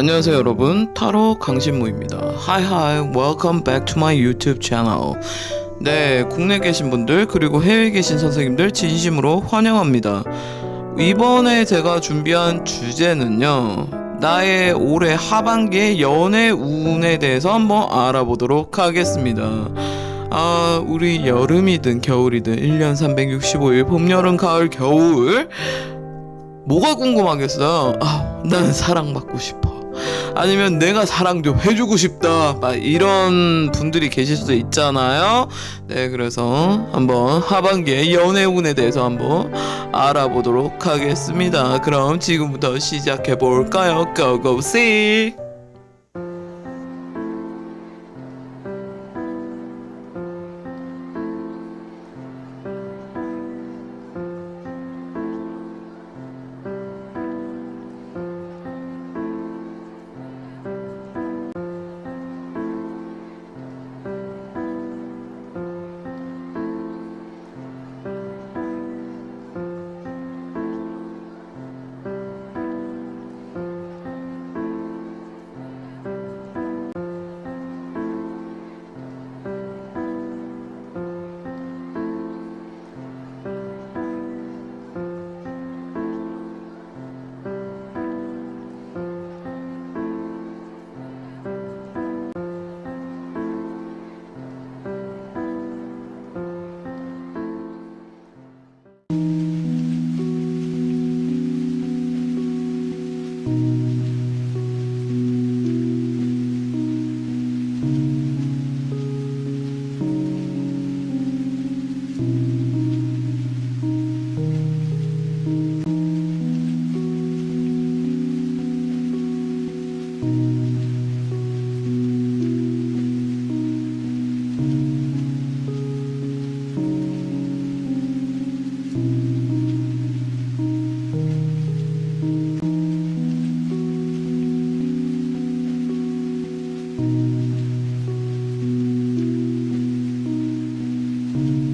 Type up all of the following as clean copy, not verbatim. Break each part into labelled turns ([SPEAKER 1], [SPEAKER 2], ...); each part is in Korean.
[SPEAKER 1] 안녕하세요 여러분, 타로 강신무입니다. Hi hi, welcome back to my YouTube channel. 네, 국내에 계신 분들 그리고 해외에 계신 선생님들 진심으로 환영합니다. 이번에 제가 준비한 주제는요, 나의 올해 하반기의 연애 운에 대해서 한번 알아보도록 하겠습니다. 우리 여름이든 겨울이든 1년 365일 봄, 여름, 가을, 겨울 뭐가 궁금하겠어요? 나는 사랑받고 싶어. 아니면 내가 사랑 좀 해주고 싶다. 막 이런 분들이 계실 수도 있잖아요. 네, 그래서 한번 하반기의 연애운에 대해서 한번 알아보도록 하겠습니다. 그럼 지금부터 시작해 볼까요? Go go see.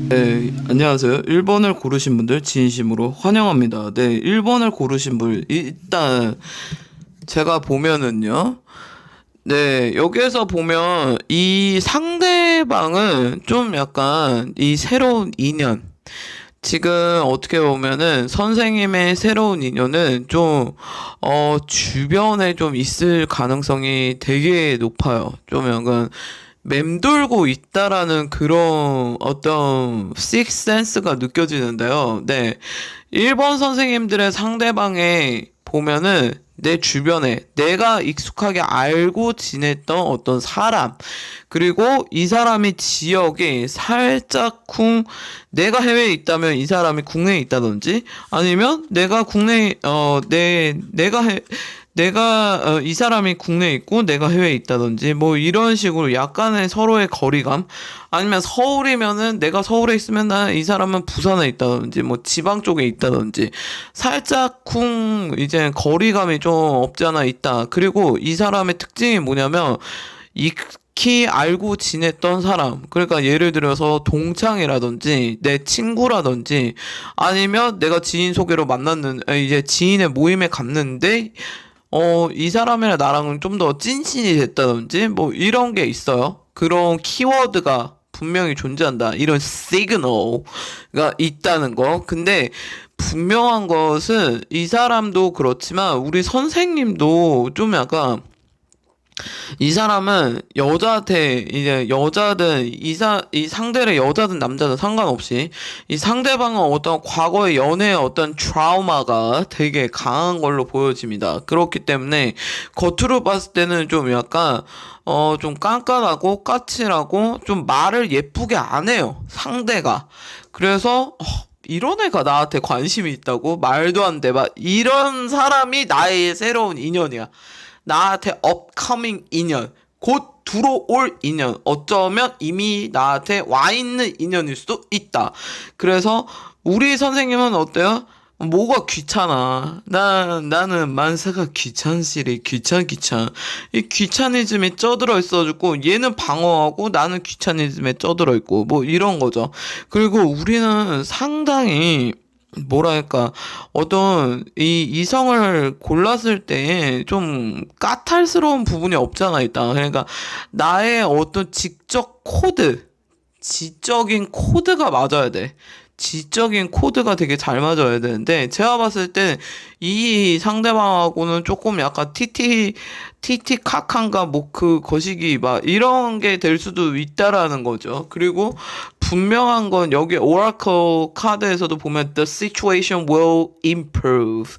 [SPEAKER 1] 네, 안녕하세요. 1번을 고르신 분들 진심으로 환영합니다. 네, 1번을 고르신 분, 일단 제가 보면은요, 네, 여기에서 보면 이 상대방은 좀 약간 이 새로운 인연, 지금 어떻게 보면은 선생님의 새로운 인연은 좀 주변에 좀 있을 가능성이 되게 높아요. 좀 약간 맴돌고 있다라는 그런 어떤 식센스가 느껴지는데요. 네. 1번 선생님들의 상대방에 보면은 내 주변에 내가 익숙하게 알고 지냈던 어떤 사람, 그리고 이 사람이 지역에 살짝 내가 해외에 있다면 이 사람이 국내에 있다든지, 아니면 내가 국내에 이 사람이 국내에 있고 내가 해외에 있다든지, 뭐 이런 식으로 약간의 서로의 거리감, 아니면 서울이면은 내가 서울에 있으면 이 사람은 부산에 있다든지 뭐 지방 쪽에 있다든지 살짝 이제 거리감이 좀 없지 않아 있다. 그리고 이 사람의 특징이 뭐냐면 익히 알고 지냈던 사람, 그러니까 예를 들어서 동창이라든지 내 친구라든지, 아니면 내가 지인 소개로 이제 지인의 모임에 갔는데 이 사람이랑 나랑은 좀 더 찐친이 됐다든지 뭐 이런 게 있어요. 그런 키워드가 분명히 존재한다. 이런 시그널가 있다는 거. 근데 분명한 것은 이 사람도 그렇지만 우리 선생님도 좀 약간, 이 사람은 여자한테 이제 여자든 이 상대를 여자든 남자든 상관없이 이 상대방은 어떤 과거의 연애의 어떤 트라우마가 되게 강한 걸로 보여집니다. 그렇기 때문에 겉으로 봤을 때는 좀 약간 좀 깐깐하고 까칠하고 좀 말을 예쁘게 안 해요, 상대가. 그래서 이런 애가 나한테 관심이 있다고? 말도 안 돼. 막 이런 사람이 나의 새로운 인연이야. 나한테 업커밍 인연, 곧 들어올 인연, 어쩌면 이미 나한테 와 있는 인연일 수도 있다. 그래서 우리 선생님은 어때요? 뭐가 귀찮아. 나는 만사가 귀찮으리. 귀찮. 이 귀차니즘이 쪄들어 있어가지고 얘는 방어하고 나는 귀차니즘에 쪄들어 있고 뭐 이런 거죠. 그리고 우리는 상당히 뭐랄까, 어떤 이 이성을 골랐을 때 좀 까탈스러운 부분이 없잖아, 일단. 그러니까 나의 어떤 지적인 코드가 맞아야 돼. 지적인 코드가 되게 잘 맞아야 되는데, 제가 봤을 때 이 상대방하고는 조금 약간 티티카칸가 뭐 그 거시기 막 이런 게 될 수도 있다라는 거죠. 그리고 분명한 건 여기 오라클 카드에서도 보면 the situation will improve.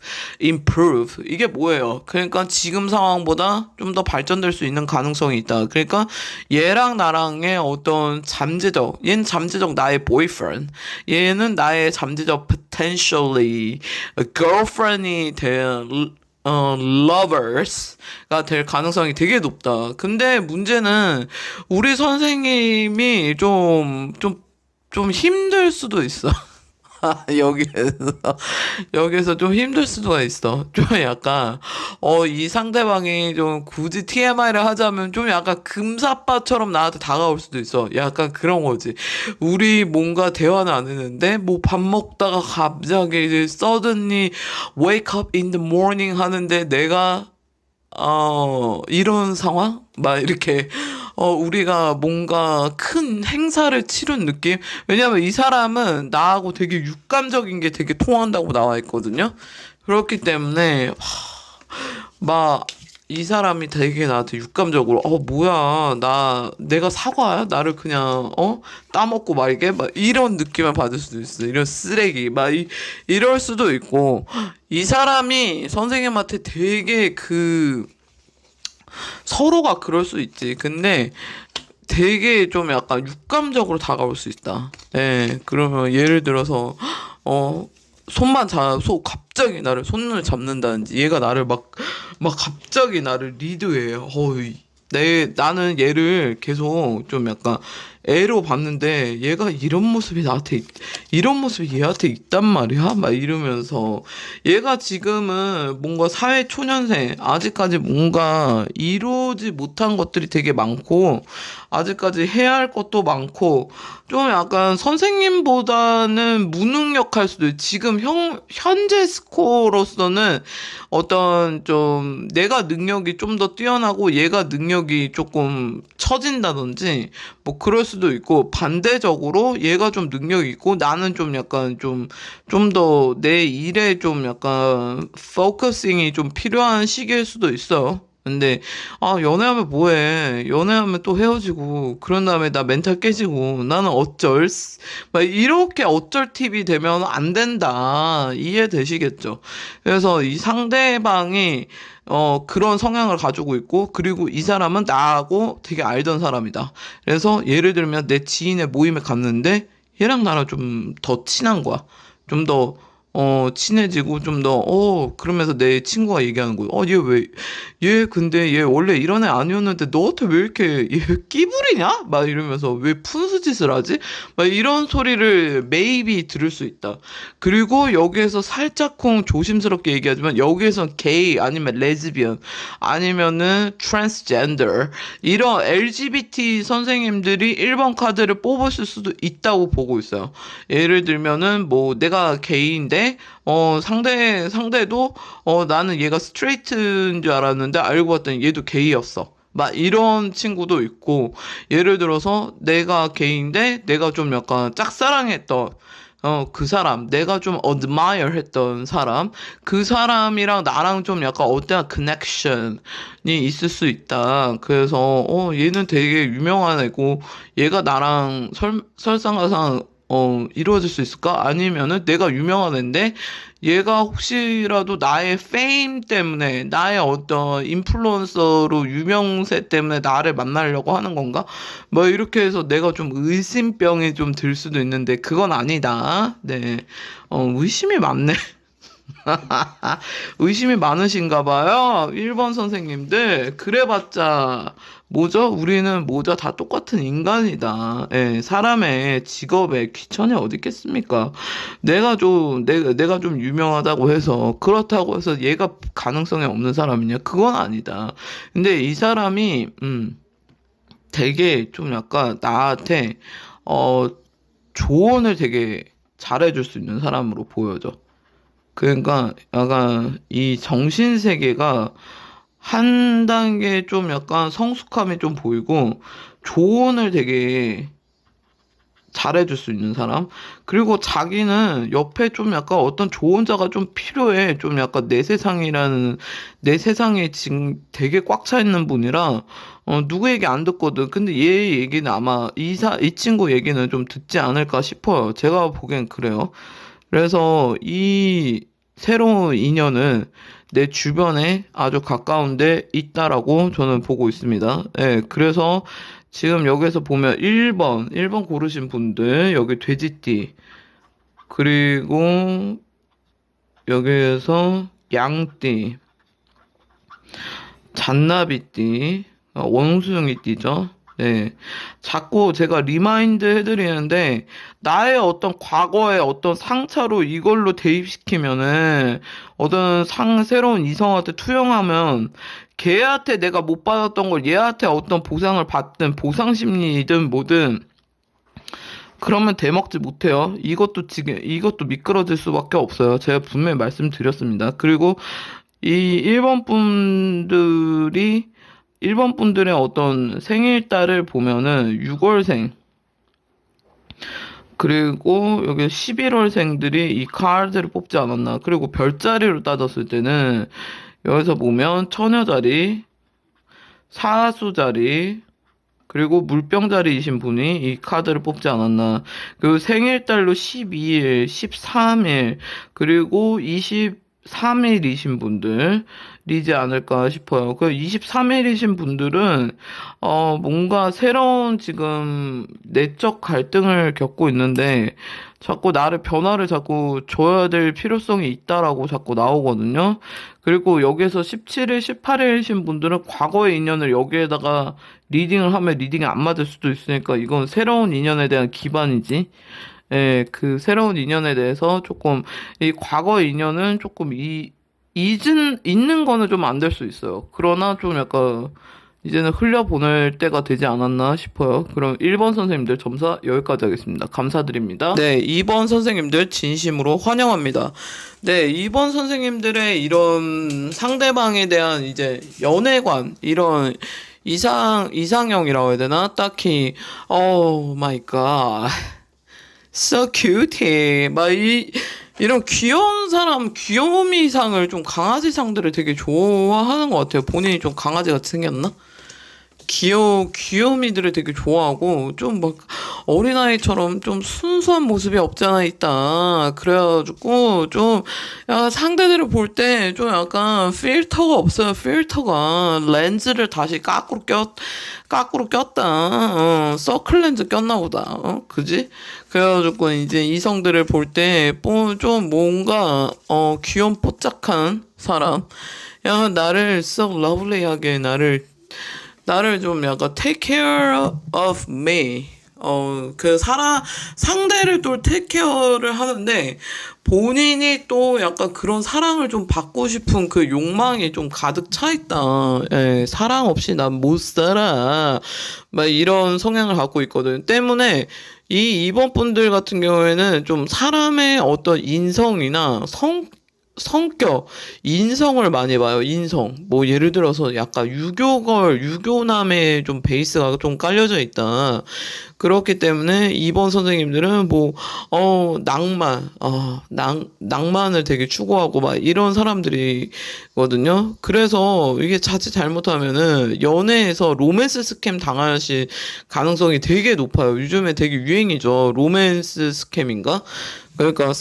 [SPEAKER 1] 이게 뭐예요? 그러니까 지금 상황보다 좀 더 발전될 수 있는 가능성이 있다. 그러니까 얘랑 나랑의 어떤 얘는 잠재적 나의 boyfriend, 얘는 나의 잠재적 potentially girlfriend이 될 lovers가 될 가능성이 되게 높다. 근데 문제는 우리 선생님이 좀 힘들 수도 있어. 여기에서, 여기서 좀 힘들 수가 있어. 좀 약간, 이 상대방이 좀 굳이 TMI를 하자면 좀 약간 금사빠처럼 나한테 다가올 수도 있어. 약간 그런 거지. 우리 뭔가 대화는 안 했는데, 뭐 밥 먹다가 갑자기 이제 suddenly wake up in the morning 하는데 내가 이런 상황? 막 이렇게, 우리가 뭔가 큰 행사를 치른 느낌? 왜냐면 이 사람은 나하고 되게 육감적인 게 되게 통한다고 나와 있거든요? 그렇기 때문에, 막, 이 사람이 되게 나한테 육감적으로, 뭐야, 내가 사과야? 나를 그냥, 따먹고 말게? 막 이런 느낌을 받을 수도 있어. 이런 쓰레기. 이럴 수도 있고, 이 사람이 선생님한테 되게 서로가 그럴 수 있지. 근데 되게 좀 약간 육감적으로 다가올 수 있다. 예, 그러면 예를 들어서, 갑자기 나를 손을 잡는다든지, 얘가 나를 막 갑자기 나를 리드해요. 나는 얘를 계속 좀 약간 애로 봤는데, 이런 모습이 얘한테 있단 말이야? 막 이러면서, 얘가 지금은 뭔가 사회 초년생, 아직까지 뭔가 이루지 못한 것들이 되게 많고, 아직까지 해야 할 것도 많고, 좀 약간 선생님보다는 무능력할 수도 있고, 지금 현재 스코어로서는 어떤 좀 내가 능력이 좀 더 뛰어나고 얘가 능력이 조금 처진다든지 뭐 그럴 수도 있고, 반대적으로 얘가 좀 능력이 있고 나는 좀 약간 좀 더 내 일에 좀 약간 포커싱이 좀 필요한 시기일 수도 있어요. 근데 연애하면 뭐해? 연애하면 또 헤어지고 그런 다음에 나 멘탈 깨지고 나는 막 이렇게 어쩔 팁이 되면 안 된다. 이해되시겠죠? 그래서 이 상대방이 그런 성향을 가지고 있고, 그리고 이 사람은 나하고 되게 알던 사람이다. 그래서 예를 들면 내 지인의 모임에 갔는데 얘랑 나랑 좀 더 친한 거야. 좀 더 친해지고 좀 더, 그러면서 내 친구가 얘기하는 거예요. 근데 얘 원래 이런 애 아니었는데 너한테 왜 이렇게 얘 끼부리냐? 막 이러면서 왜 푼수짓을 하지? 막 이런 소리를 maybe 들을 수 있다. 그리고 여기에서 살짝쿵 조심스럽게 얘기하지만 여기에선 게이 아니면 레즈비언 아니면은 트랜스젠더 이런 LGBT 선생님들이 1번 카드를 뽑으실 수도 있다고 보고 있어요. 예를 들면은 뭐 내가 게이인데 상대도 나는 얘가 스트레이트인 줄 알았는데 알고 봤더니 얘도 게이였어. 막 이런 친구도 있고, 예를 들어서 내가 게이인데 내가 좀 약간 짝사랑했던 그 사람, 내가 좀 admire 했던 사람, 그 사람이랑 나랑 좀 약간 어떠한 커넥션이 있을 수 있다. 그래서, 얘는 되게 유명한 애고, 얘가 나랑 설상가상, 이루어질 수 있을까? 아니면은 내가 유명한 애인데, 얘가 혹시라도 나의 페임 때문에, 나의 어떤 인플루언서로 유명세 때문에 나를 만나려고 하는 건가? 뭐 이렇게 해서 내가 좀 의심병이 좀 들 수도 있는데 그건 아니다. 네. 의심이 많네. 의심이 많으신가 봐요. 1번 선생님들. 그래봤자 뭐죠? 우리는 모자 다 똑같은 인간이다. 예, 사람의 직업에 귀천이 어디 있겠습니까? 내가 좀 유명하다고 해서, 그렇다고 해서 얘가 가능성이 없는 사람이냐? 그건 아니다. 근데 이 사람이, 되게 좀 약간 나한테, 조언을 되게 잘해줄 수 있는 사람으로 보여져. 그러니까 약간 이 정신 세계가 한 단계 좀 약간 성숙함이 좀 보이고 조언을 되게 잘해줄 수 있는 사람. 그리고 자기는 옆에 좀 약간 어떤 조언자가 좀 필요해. 좀 약간 내 세상에 지금 되게 꽉 차 있는 분이라 누구 얘기 안 듣거든. 근데 얘 얘기는 아마 이 친구 얘기는 좀 듣지 않을까 싶어요. 제가 보기엔 그래요. 그래서 이 새로운 인연은 내 주변에 아주 가까운데 있다라고 저는 보고 있습니다. 예, 그래서 지금 여기서 보면 1번 고르신 분들, 여기 돼지띠, 그리고 여기에서 양띠, 잔나비띠, 원숭이띠죠. 네. 자꾸 제가 리마인드 해드리는데, 나의 어떤 과거의 어떤 상처로 이걸로 대입시키면은, 새로운 이성한테 투영하면, 걔한테 내가 못 받았던 걸 얘한테 어떤 보상을 받든, 보상심리든 뭐든, 그러면 대먹지 못해요. 이것도 미끄러질 수밖에 없어요. 제가 분명히 말씀드렸습니다. 그리고 이 1번 분들의 어떤 생일달을 보면은 6월생, 그리고 여기 11월생들이 이 카드를 뽑지 않았나. 그리고 별자리로 따졌을 때는 여기서 보면 처녀자리, 사수자리, 그리고 물병자리이신 분이 이 카드를 뽑지 않았나. 그리고 생일달로 12일, 13일, 그리고 23일이신 분들이지 않을까 싶어요. 그 23일이신 분들은, 뭔가 새로운 지금 내적 갈등을 겪고 있는데, 자꾸 변화를 자꾸 줘야 될 필요성이 있다라고 자꾸 나오거든요. 그리고 여기서 17일, 18일이신 분들은 과거의 인연을 여기에다가 리딩을 하면 리딩이 안 맞을 수도 있으니까 이건 새로운 인연에 대한 기반이지. 예, 그 새로운 인연에 대해서 조금 이 과거의 인연은 조금 잊는 거는 좀 안 될 수 있어요. 그러나 좀 약간 이제는 흘려보낼 때가 되지 않았나 싶어요. 그럼 1번 선생님들 점사 여기까지 하겠습니다. 감사드립니다. 네, 2번 선생님들 진심으로 환영합니다. 네, 2번 선생님들의 이런 상대방에 대한 이제 연애관, 이런 이상형이라고 해야 되나? 딱히, oh my god. So cute. 이런 귀여운 사람, 귀요미상을 좀 강아지상들을 되게 좋아하는 것 같아요. 본인이 좀 강아지 같이 생겼나? 귀요미들을 되게 좋아하고, 좀 막, 어린아이처럼 좀 순수한 모습이 없지 않아 있다. 그래가지고, 좀, 약간 상대들을 볼 때, 좀 약간, 필터가 없어요. 필터가. 렌즈를 다시 까꾸로 꼈다. 서클 렌즈 꼈나 보다. 그지? 그래가지고, 이제 이성들을 볼 때, 좀 뭔가, 귀염 뽀짝한 사람. 약간 나를 썩 러블리하게, 나를 좀 약간 take care of me. 상대를 또 take care를 하는데, 본인이 또 약간 그런 사랑을 좀 받고 싶은 그 욕망이 좀 가득 차 있다. 예, 사랑 없이 난 못 살아. 막 이런 성향을 갖고 있거든. 때문에, 이 2번 분들 같은 경우에는 좀 사람의 어떤 인성이나 성격, 인성을 많이 봐요, 인성. 뭐, 예를 들어서 약간 유교남의 좀 베이스가 좀 깔려져 있다. 그렇기 때문에 2번 선생님들은 뭐, 낭만을 되게 추구하고 막 이런 사람들이거든요. 그래서 이게 자칫 잘못하면은 연애에서 로맨스 스캠 당하실 가능성이 되게 높아요. 요즘에 되게 유행이죠. 로맨스 스캠인가? 그러니까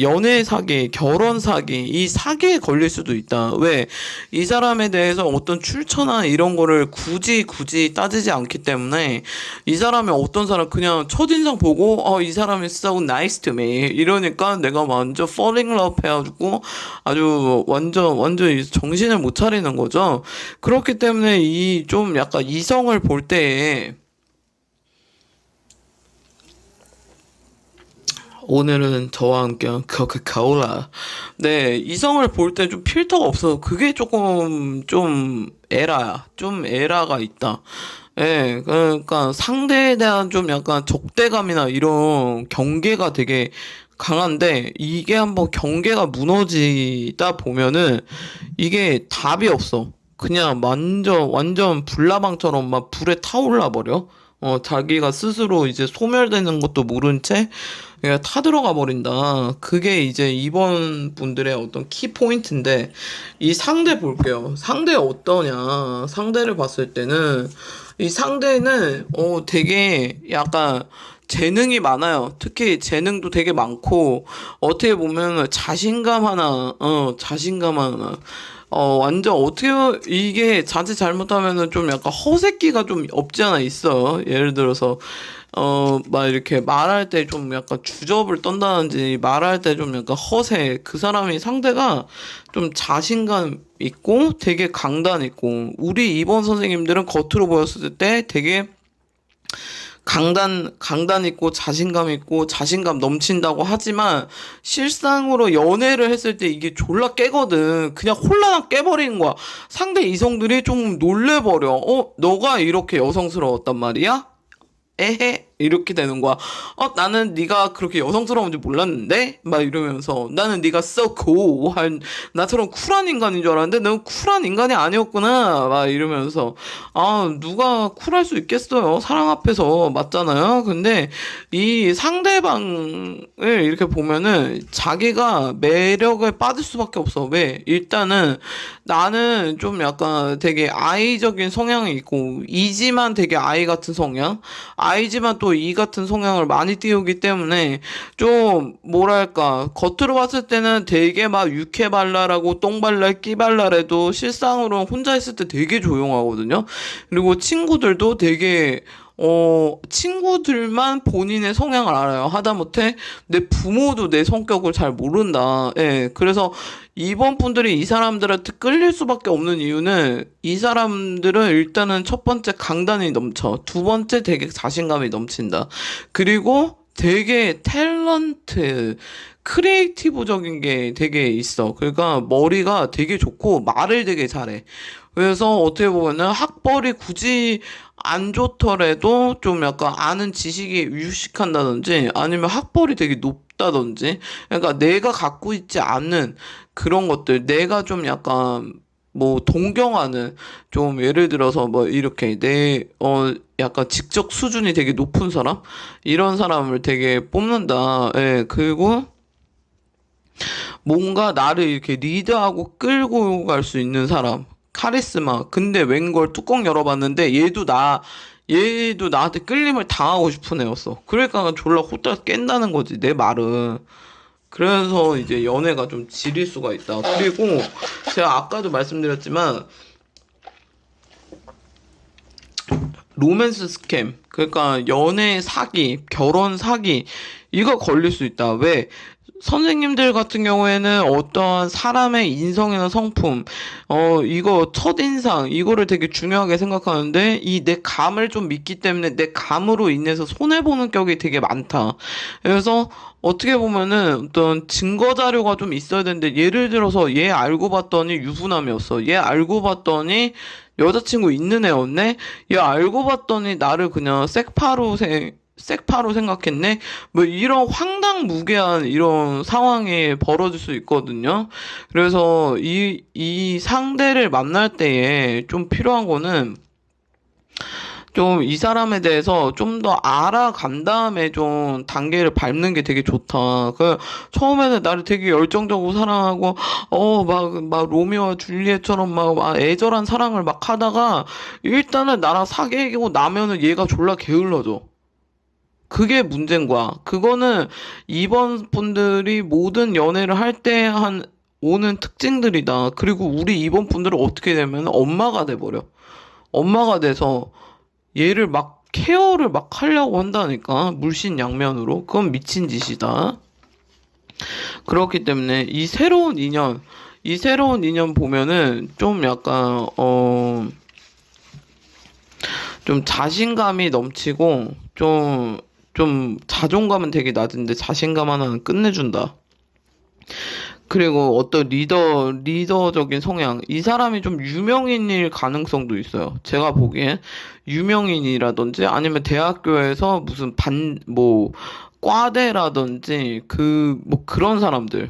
[SPEAKER 1] 연애 사기, 결혼 사기, 이 사기에 걸릴 수도 있다. 왜? 이 사람에 대해서 어떤 출처나 이런 거를 굳이 따지지 않기 때문에 이 사람이 어떤 사람 그냥 첫인상 보고 이 사람이 so nice to me 이러니까 내가 완전 falling in love 해가지고 아주 완전 정신을 못 차리는 거죠. 그렇기 때문에 이 좀 약간 이성을 볼 때에 오늘은 저와 함께한 코카콜라. 네, 이성을 볼 때 좀 필터가 없어서 그게 조금 좀 에라야. 좀 에라가 있다. 예, 그러니까 상대에 대한 좀 약간 적대감이나 이런 경계가 되게 강한데 이게 한번 경계가 무너지다 보면은 이게 답이 없어. 그냥 완전 불나방처럼 막 불에 타올라 버려. 자기가 스스로 이제 소멸되는 것도 모른 채 그냥 타들어가 버린다. 그게 이제 이번 분들의 어떤 키 포인트인데, 이 상대 볼게요. 상대 어떠냐. 상대를 봤을 때는 이 상대는 되게 약간 재능이 많아요. 특히 재능도 되게 많고, 어떻게 보면 자신감 하나. 완전 어떻게, 이게 자칫 잘못하면은 좀 약간 허세끼가 좀 없지 않아 있어. 예를 들어서, 막 이렇게 말할 때 좀 약간 주접을 떤다든지, 말할 때 좀 약간 허세. 그 사람이 상대가 좀 자신감 있고, 되게 강단 있고, 우리 이번 선생님들은 겉으로 보였을 때 되게 강단 있고 자신감 넘친다고 하지만 실상으로 연애를 했을 때 이게 졸라 깨거든. 그냥 홀라당 깨버리는 거야. 상대 이성들이 좀 놀래버려. 너가 이렇게 여성스러웠단 말이야? 에헤 이렇게 되는 거야. 나는 네가 그렇게 여성스러운지 몰랐는데 막 이러면서, 나는 네가 so cool 한 나처럼 쿨한 인간인 줄 알았는데 넌 쿨한 인간이 아니었구나 막 이러면서, 누가 쿨할 수 있겠어요, 사랑 앞에서. 맞잖아요. 근데 이 상대방을 이렇게 보면은 자기가 매력에 빠질 수밖에 없어. 왜? 일단은 나는 좀 약간 되게 아이적인 성향이 있고, 이지만 되게 아이 같은 성향, 아이지만 또 이 같은 성향을 많이 띄우기 때문에 좀 뭐랄까, 겉으로 봤을 때는 되게 막 육해발랄하고 똥발랄 끼발랄해도 실상으로 혼자 있을 때 되게 조용하거든요. 그리고 친구들도 되게 친구들만 본인의 성향을 알아요. 하다못해 내 부모도 내 성격을 잘 모른다. 예. 그래서 이번 분들이 이 사람들한테 끌릴 수밖에 없는 이유는, 이 사람들은 일단은 첫 번째 강단이 넘쳐. 두 번째 되게 자신감이 넘친다. 그리고 되게 탤런트, 크리에이티브적인 게 되게 있어. 그러니까 머리가 되게 좋고 말을 되게 잘해. 그래서 어떻게 보면은 학벌이 굳이 안 좋더라도 좀 약간 아는 지식이 유식한다든지, 아니면 학벌이 되게 높다든지, 그러니까 내가 갖고 있지 않는 그런 것들, 내가 좀 약간 뭐 동경하는, 좀 예를 들어서 뭐 이렇게 약간 직접 수준이 되게 높은 사람, 이런 사람을 되게 뽑는다. 예. 그리고 뭔가 나를 이렇게 리드하고 끌고 갈 수 있는 사람, 카리스마. 근데 웬걸 뚜껑 열어봤는데 얘도 나한테 끌림을 당하고 싶은 애였어. 그러니까 졸라 호딱 깬다는 거지, 내 말은. 그래서 이제 연애가 좀 지릴 수가 있다. 그리고 제가 아까도 말씀드렸지만, 로맨스 스캠, 그러니까 연애 사기, 결혼 사기, 이거 걸릴 수 있다. 왜? 선생님들 같은 경우에는 어떠한 사람의 인성이나 성품, 이거 첫인상, 이거를 되게 중요하게 생각하는데, 이 내 감을 좀 믿기 때문에 내 감으로 인해서 손해보는 격이 되게 많다. 그래서 어떻게 보면은 어떤 증거 자료가 좀 있어야 되는데, 예를 들어서 얘 알고 봤더니 유부남이었어. 얘 알고 봤더니 여자친구 있는 애였네? 얘 알고 봤더니 나를 그냥 색파로 생각했네? 뭐 이런 황당무계한 이런 상황이 벌어질 수 있거든요. 그래서 이 상대를 만날 때에 좀 필요한 거는, 좀 이 사람에 대해서 좀 더 알아간 다음에 좀 단계를 밟는 게 되게 좋다. 처음에는 나를 되게 열정적으로 사랑하고, 막 로미오와 줄리엣처럼 막 애절한 사랑을 막 하다가, 일단은 나랑 사귀고 나면은 얘가 졸라 게을러져. 그게 문제인 거야. 그거는 이번 분들이 모든 연애를 할 때 오는 특징들이다. 그리고 우리 이번 분들은 어떻게 되면 엄마가 돼버려. 엄마가 돼서 얘를 막 케어를 막 하려고 한다니까. 물신양면으로. 그건 미친 짓이다. 그렇기 때문에 이 새로운 인연 보면은 좀 약간 좀 자신감이 넘치고, 좀 자존감은 되게 낮은데 자신감 하나는 끝내준다. 그리고 어떤 리더적인 성향. 이 사람이 좀 유명인일 가능성도 있어요. 제가 보기엔 유명인이라든지, 아니면 대학교에서 무슨 과대라든지 뭐 그런 사람들.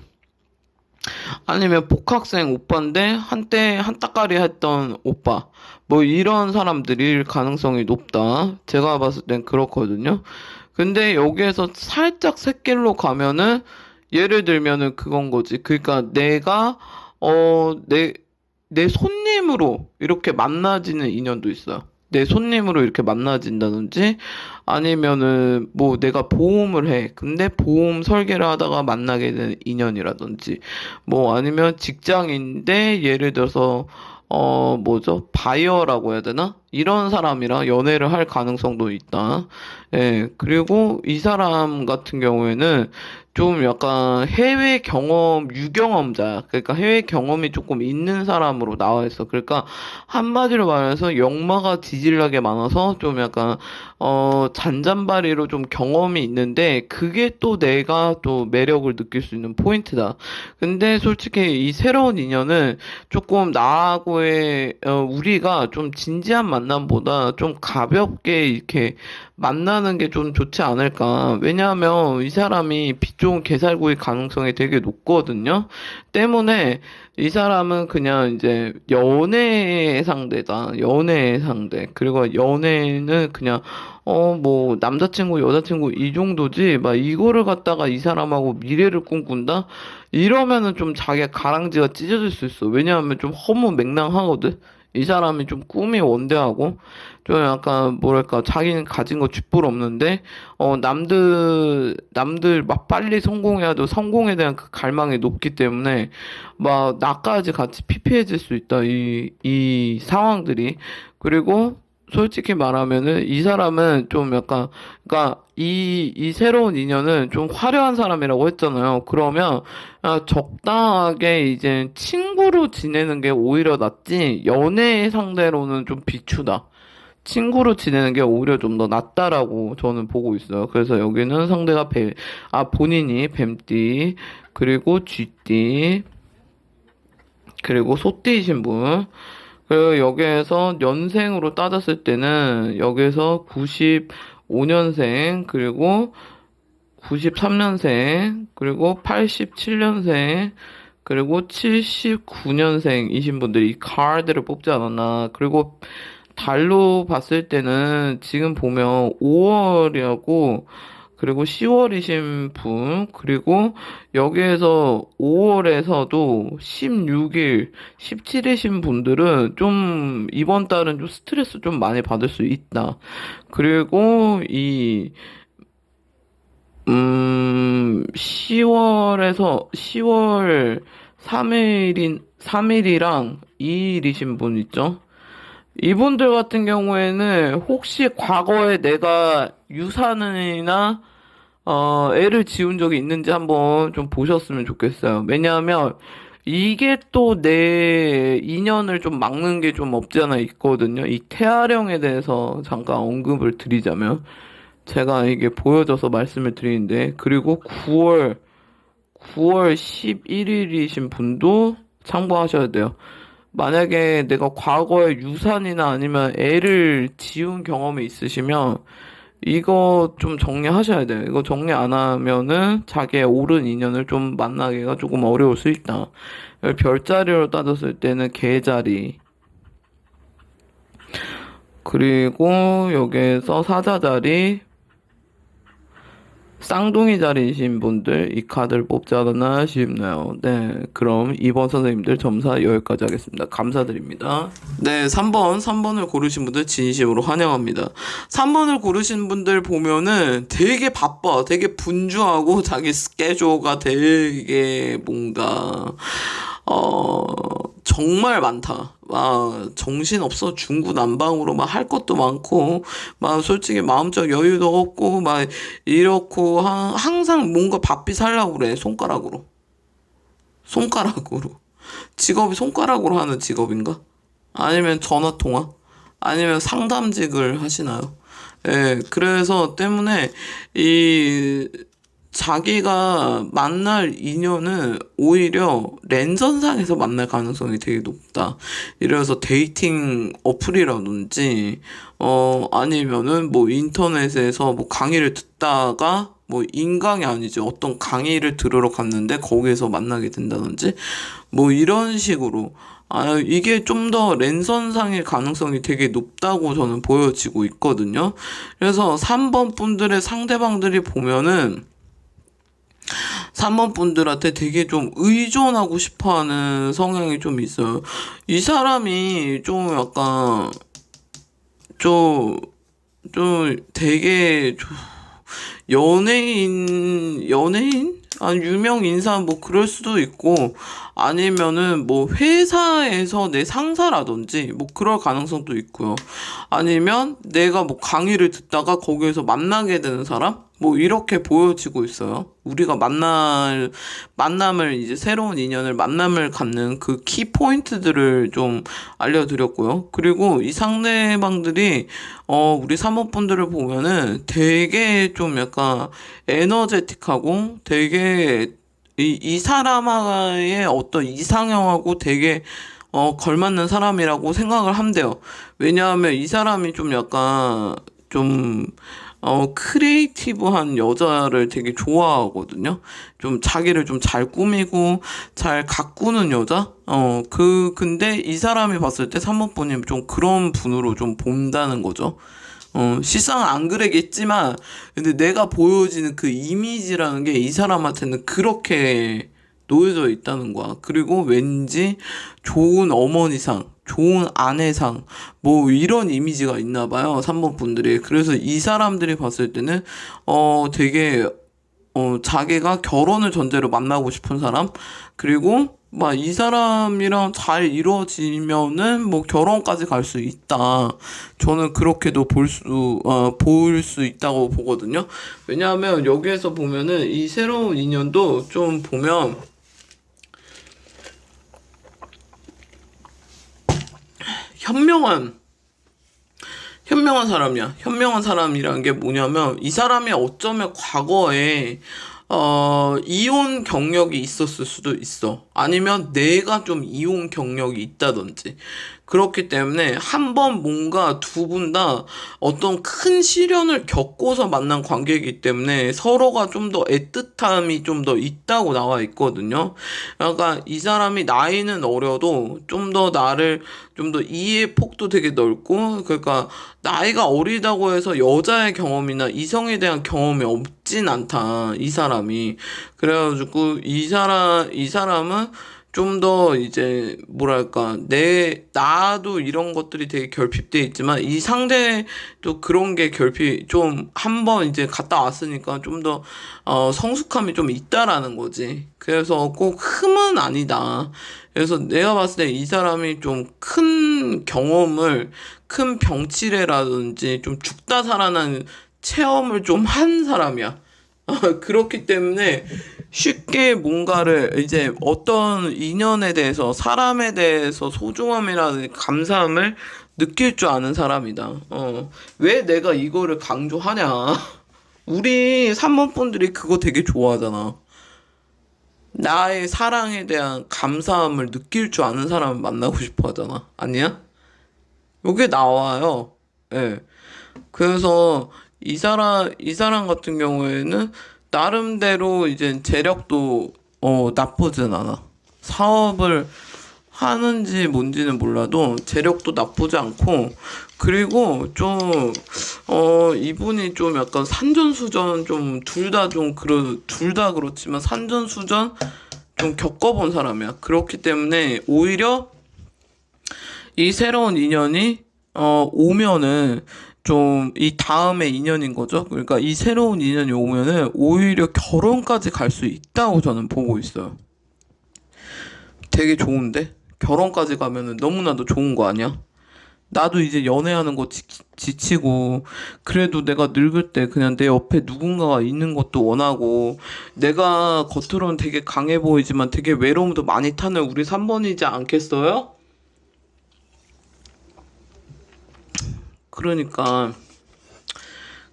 [SPEAKER 1] 아니면 복학생 오빠인데 한때 한따까리 했던 오빠. 뭐 이런 사람들일 가능성이 높다. 제가 봤을 땐 그렇거든요. 근데 여기에서 살짝 샛길로 가면은 예를 들면은 그건 거지. 그러니까 내가 내 손님으로 이렇게 만나지는 인연도 있어요. 내 손님으로 이렇게 만나진다든지 아니면은 뭐 내가 보험을 해. 근데 보험 설계를 하다가 만나게 되는 인연이라든지 뭐 아니면 직장인데 예를 들어서 뭐죠? 바이어라고 해야 되나? 이런 사람이랑 연애를 할 가능성도 있다. 예, 그리고 이 사람 같은 경우에는 좀 약간 해외 경험, 유경험자. 그러니까 해외 경험이 조금 있는 사람으로 나와 있어. 그러니까 한마디로 말해서 역마가 지질나게 많아서 좀 약간, 잔잔바리로 좀 경험이 있는데, 그게 또 내가 또 매력을 느낄 수 있는 포인트다. 근데 솔직히 이 새로운 인연은 조금 나하고의, 우리가 좀 진지한 만남보다 좀 가볍게 이렇게 만나는 게 좀 좋지 않을까. 왜냐하면 이 사람이 빚 좋은 개살구일 가능성이 되게 높거든요. 때문에 이 사람은 그냥 이제 연애 상대다. 연애 상대. 그리고 연애는 그냥 뭐 남자친구 여자친구 이 정도지 막 이거를 갖다가 이 사람하고 미래를 꿈꾼다? 이러면은 좀 자기가 가랑지가 찢어질 수 있어. 왜냐하면 좀 허무맹랑하거든. 이 사람이 좀 꿈이 원대하고 좀 약간 뭐랄까 자기는 가진 거 쥐뿔 없는데 남들 막 빨리 성공해야도 성공에 대한 그 갈망이 높기 때문에 막 나까지 같이 피폐해질 수 있다 이 상황들이. 그리고 솔직히 말하면은 이 사람은 좀 약간 그러니까 이 새로운 인연은 좀 화려한 사람이라고 했잖아요. 그러면 적당하게 이제 친구로 지내는 게 오히려 낫지 연애 상대로는 좀 비추다. 친구로 지내는 게 오히려 좀 더 낫다라고 저는 보고 있어요. 그래서 여기는 상대가 본인이 뱀띠, 그리고 쥐띠, 그리고 소띠이신 분. 그리고 여기에서 연생으로 따졌을 때는 여기서 95년생, 그리고 93년생, 그리고 87년생, 그리고 79년생이신 분들이 이 카드를 뽑지 않았나. 그리고 달로 봤을 때는 지금 보면 5월이라고 그리고 10월이신 분 그리고 여기에서 5월에서도 16일, 17일이신 분들은 좀 이번 달은 좀 스트레스 좀 많이 받을 수 있다. 그리고 10월 3일이랑 2일이신 분 있죠? 이분들 같은 경우에는 혹시 과거에 내가 유산이나 애를 지운 적이 있는지 한번 좀 보셨으면 좋겠어요. 왜냐하면 이게 또 내 인연을 좀 막는 게 좀 없지 않아 있거든요. 이 태아령에 대해서 잠깐 언급을 드리자면 제가 이게 보여져서 말씀을 드리는데 그리고 9월 11일이신 분도 참고하셔야 돼요. 만약에 내가 과거에 유산이나 아니면 애를 지운 경험이 있으시면 이거 좀 정리하셔야 돼요. 이거 정리 안 하면은 자기의 옳은 인연을 좀 만나기가 조금 어려울 수 있다. 별자리로 따졌을 때는 개자리. 그리고 여기에서 사자자리, 쌍둥이 자리이신 분들 이 카드를 뽑지 않았나 싶네요. 네, 그럼 2번 선생님들 점사 여기까지 하겠습니다. 감사드립니다. 네, 3번을 고르신 분들 진심으로 환영합니다. 3번을 고르신 분들 보면은 되게 바빠, 되게 분주하고 자기 스케줄가 되게 뭔가 정말 많다. 막 정신없어 중구난방으로 막 할 것도 많고 막 솔직히 마음적 여유도 없고 막 이렇고 항상 뭔가 바삐 살라고 그래. 손가락으로 직업이 손가락으로 하는 직업인가? 아니면 전화통화? 아니면 상담직을 하시나요? 예, 그래서 때문에 이 자기가 만날 인연은 오히려 랜선상에서 만날 가능성이 되게 높다. 이래서 데이팅 어플이라든지, 아니면은 뭐 인터넷에서 뭐 강의를 듣다가 뭐 인강이 아니지 어떤 강의를 들으러 갔는데 거기에서 만나게 된다든지 뭐 이런 식으로 이게 좀 더 랜선상의 가능성이 되게 높다고 저는 보여지고 있거든요. 그래서 3번 분들의 상대방들이 보면은 3번 분들한테 되게 좀 의존하고 싶어 하는 성향이 좀 있어요. 이 사람이 좀 약간 좀 되게 연예인? 아니, 유명 인사 뭐 그럴 수도 있고, 아니면은 뭐 회사에서 내 상사라든지 뭐 그럴 가능성도 있고요. 아니면 내가 뭐 강의를 듣다가 거기에서 만나게 되는 사람? 뭐 이렇게 보여지고 있어요. 우리가 만남을 이제 새로운 인연을 만남을 갖는 그 키 포인트들을 좀 알려드렸고요. 그리고 이 상대방들이 우리 사모분들을 보면은 되게 좀 약간 에너제틱하고 되게 이 사람의 어떤 이상형하고 되게 걸맞는 사람이라고 생각을 한대요. 왜냐하면 이 사람이 좀 약간 좀 크리에이티브한 여자를 되게 좋아하거든요. 좀 자기를 좀 잘 꾸미고 잘 가꾸는 여자? 근데 이 사람이 봤을 때 3번 분이 좀 그런 분으로 좀 본다는 거죠. 실상은 안 그러겠지만, 근데 내가 보여지는 그 이미지라는 게 이 사람한테는 그렇게 놓여져 있다는 거야. 그리고 왠지 좋은 어머니상, 좋은 아내상, 뭐 이런 이미지가 있나 봐요. 3번 분들이. 그래서 이 사람들이 봤을 때는, 되게, 자기가 결혼을 전제로 만나고 싶은 사람, 그리고 막 이 사람이랑 잘 이루어지면은 뭐 결혼까지 갈 수 있다. 저는 그렇게도 볼 수 있다고 보거든요. 왜냐하면 여기에서 보면은 이 새로운 인연도 좀 보면 현명한 사람이야. 현명한 사람이라는 게 뭐냐면 이 사람이 어쩌면 과거에 이혼 경력이 있었을 수도 있어. 아니면 내가 좀 이혼 경력이 있다든지. 그렇기 때문에 한 번 뭔가 두 분 다 어떤 큰 시련을 겪고서 만난 관계이기 때문에 서로가 좀 더 애틋함이 좀 더 있다고 나와 있거든요. 그러니까 이 사람이 나이는 어려도 좀 더 나를 좀 더 이해 폭도 되게 넓고, 그러니까 나이가 어리다고 해서 여자의 경험이나 이성에 대한 경험이 없진 않다, 이 사람이. 그래가지고 이 사람은 좀 더 이제 뭐랄까 나도 이런 것들이 되게 결핍돼 있지만 이 상대도 그런 게 좀 한번 이제 갔다 왔으니까 좀 더 성숙함이 좀 있다라는 거지. 그래서 꼭 흠은 아니다. 그래서 내가 봤을 때 이 사람이 좀 큰 경험을, 큰 병치레라든지 좀 죽다 살아난 체험을 좀 한 사람이야. 그렇기 때문에 쉽게 뭔가를 이제 어떤 인연에 대해서, 사람에 대해서 소중함이라든지 감사함을 느낄 줄 아는 사람이다. 왜 내가 이거를 강조하냐. 우리 3번 분들이 그거 되게 좋아하잖아. 나의 사랑에 대한 감사함을 느낄 줄 아는 사람을 만나고 싶어 하잖아. 아니야? 요게 나와요. 예. 그래서 이 사람 같은 경우에는 나름대로 이제 재력도 나쁘진 않아. 사업을 하는지 뭔지는 몰라도 재력도 나쁘지 않고, 그리고 좀 이분이 좀 약간 산전수전 좀 둘 다 그렇지만 산전수전 좀 겪어본 사람이야. 그렇기 때문에 오히려 이 새로운 인연이 오면은 좀 이 다음에 인연인 거죠. 그러니까 이 새로운 인연이 오면은 오히려 결혼까지 갈 수 있다고 저는 보고 있어요. 되게 좋은데? 결혼까지 가면은 너무나도 좋은 거 아니야? 나도 이제 연애하는 거 지치고, 그래도 내가 늙을 때 그냥 내 옆에 누군가가 있는 것도 원하고, 내가 겉으로는 되게 강해 보이지만 되게 외로움도 많이 타는 우리 3번이지 않겠어요? 그러니까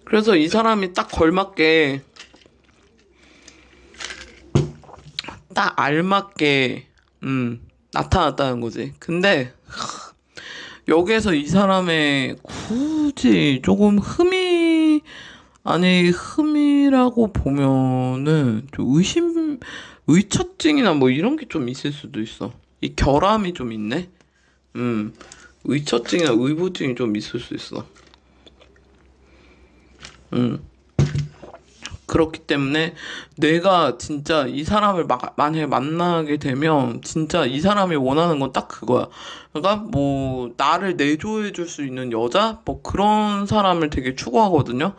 [SPEAKER 1] 그래서 이 사람이 딱 걸맞게, 딱 알맞게 나타났다는 거지. 근데 여기에서 이 사람의 굳이 조금 흠이라 T라고 보면은 좀 의처증이나 뭐 이런 게 좀 있을 수도 있어. 이 결함이 좀 있네. 의처증이나 의부증이 좀 있을 수 있어. 음. 그렇기 때문에 내가 진짜 이 사람을 만약에 만나게 되면 진짜 이 사람이 원하는 건 딱 그거야. 그러니까 뭐 나를 내조해 줄 수 있는 여자? 뭐 그런 사람을 되게 추구하거든요.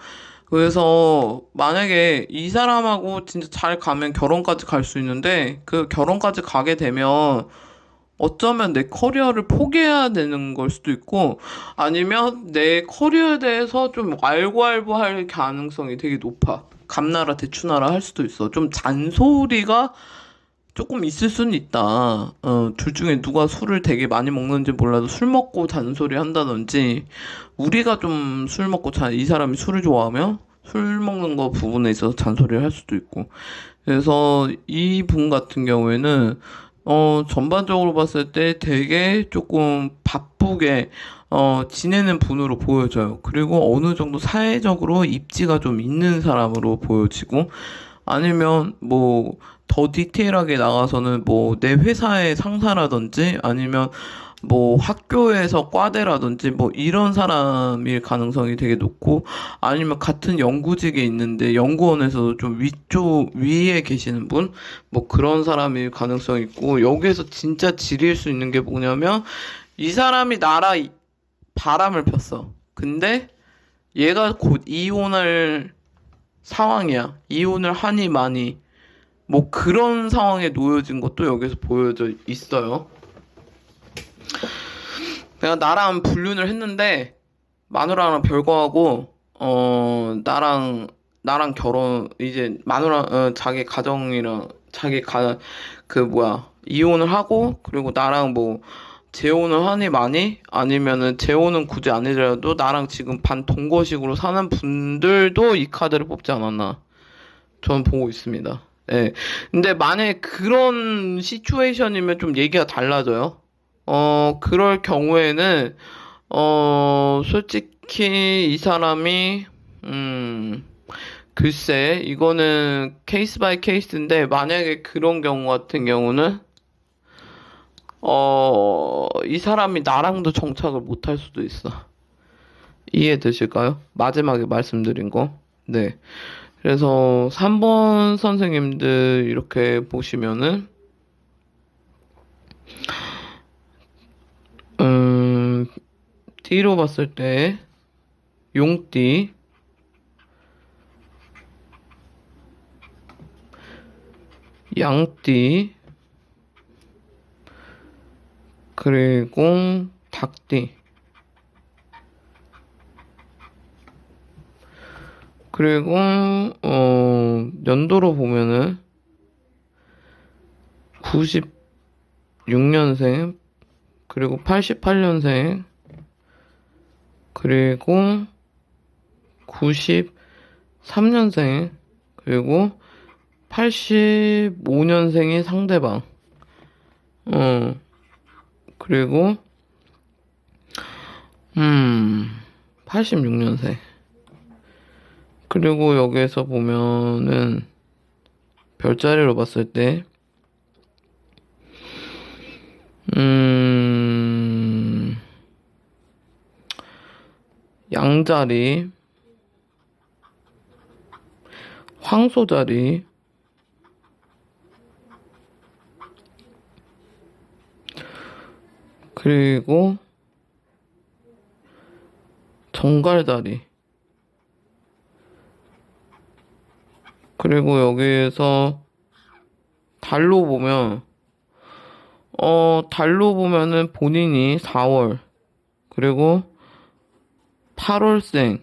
[SPEAKER 1] 그래서 만약에 이 사람하고 진짜 잘 가면 결혼까지 갈 수 있는데 그 결혼까지 가게 되면 어쩌면 내 커리어를 포기해야 되는 걸 수도 있고 아니면 내 커리어에 대해서 좀 알고 할 가능성이 되게 높아. 감나라 대추나라 할 수도 있어. 좀 잔소리가 조금 있을 수는 있다. 둘 중에 누가 술을 되게 많이 먹는지 몰라도 술 먹고 잔소리 한다든지 우리가 좀 술 먹고 이 사람이 술을 좋아하면 술 먹는 거 부분에 있어서 잔소리를 할 수도 있고 그래서 이 분 같은 경우에는 전반적으로 봤을 때 되게 조금 바쁘게, 지내는 분으로 보여져요. 그리고 어느 정도 사회적으로 입지가 좀 있는 사람으로 보여지고, 아니면 뭐, 더 디테일하게 나가서는 뭐, 내 회사의 상사라든지, 아니면 뭐, 학교에서 과대라든지, 뭐, 이런 사람일 가능성이 되게 높고, 아니면 같은 연구직에 있는데, 연구원에서도 좀 위에 계시는 분? 뭐, 그런 사람일 가능성이 있고, 여기에서 진짜 지릴 수 있는 게 뭐냐면, 이 사람이 바람을 폈어. 근데, 얘가 곧 이혼할 상황이야. 이혼을 하니 마니. 뭐, 그런 상황에 놓여진 것도 여기서 보여져 있어요. 내가 나랑 불륜을 했는데 마누라랑 별거하고 나랑 결혼 이제 마누라 자기 가정이랑 그 뭐야 이혼을 하고 그리고 나랑 뭐 재혼을 하니 많이 아니면은 재혼은 굳이 아니더라도 나랑 지금 반 동거식으로 사는 분들도 이 카드를 뽑지 않았나 저는 보고 있습니다. 예. 근데 만약에 그런 시츄에이션이면 좀 얘기가 달라져요. 그럴 경우에는, 솔직히 이 사람이, 글쎄, 이거는 케이스 바이 케이스인데, 만약에 그런 경우 같은 경우는, 이 사람이 나랑도 정착을 못할 수도 있어. 이해되실까요? 마지막에 말씀드린 거. 네. 그래서 3번 선생님들 이렇게 보시면은, 띠로 봤을 때 용띠 양띠 그리고 닭띠 그리고 연도로 보면은 96년생 그리고 88년생 그리고 93년생 그리고 85년생이 상대방 그리고 86년생 그리고 여기에서 보면은 별자리로 봤을 때 양자리, 황소자리, 그리고 정갈다리, 그리고 여기에서 달로 보면은 본인이 4월, 그리고 8월생,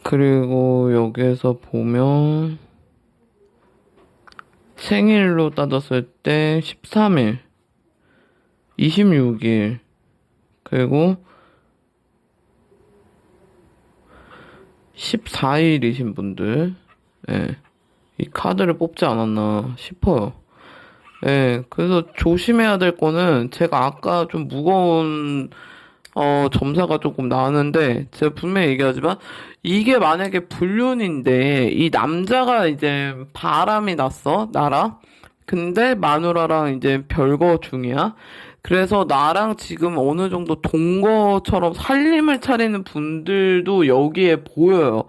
[SPEAKER 1] 그리고 여기에서 보면 생일로 따졌을 때 13일, 26일, 그리고 14일이신 분들, 예, 이 카드를 뽑지 않았나 싶어요. 예, 그래서 조심해야 될 거는 제가 아까 좀 무거운 점사가 조금 나왔는데, 제가 분명히 얘기하지만, 이게 만약에 불륜인데, 이 남자가 이제 바람이 났어, 나랑. 근데 마누라랑 이제 별거 중이야. 그래서 나랑 지금 어느 정도 동거처럼 살림을 차리는 분들도 여기에 보여요.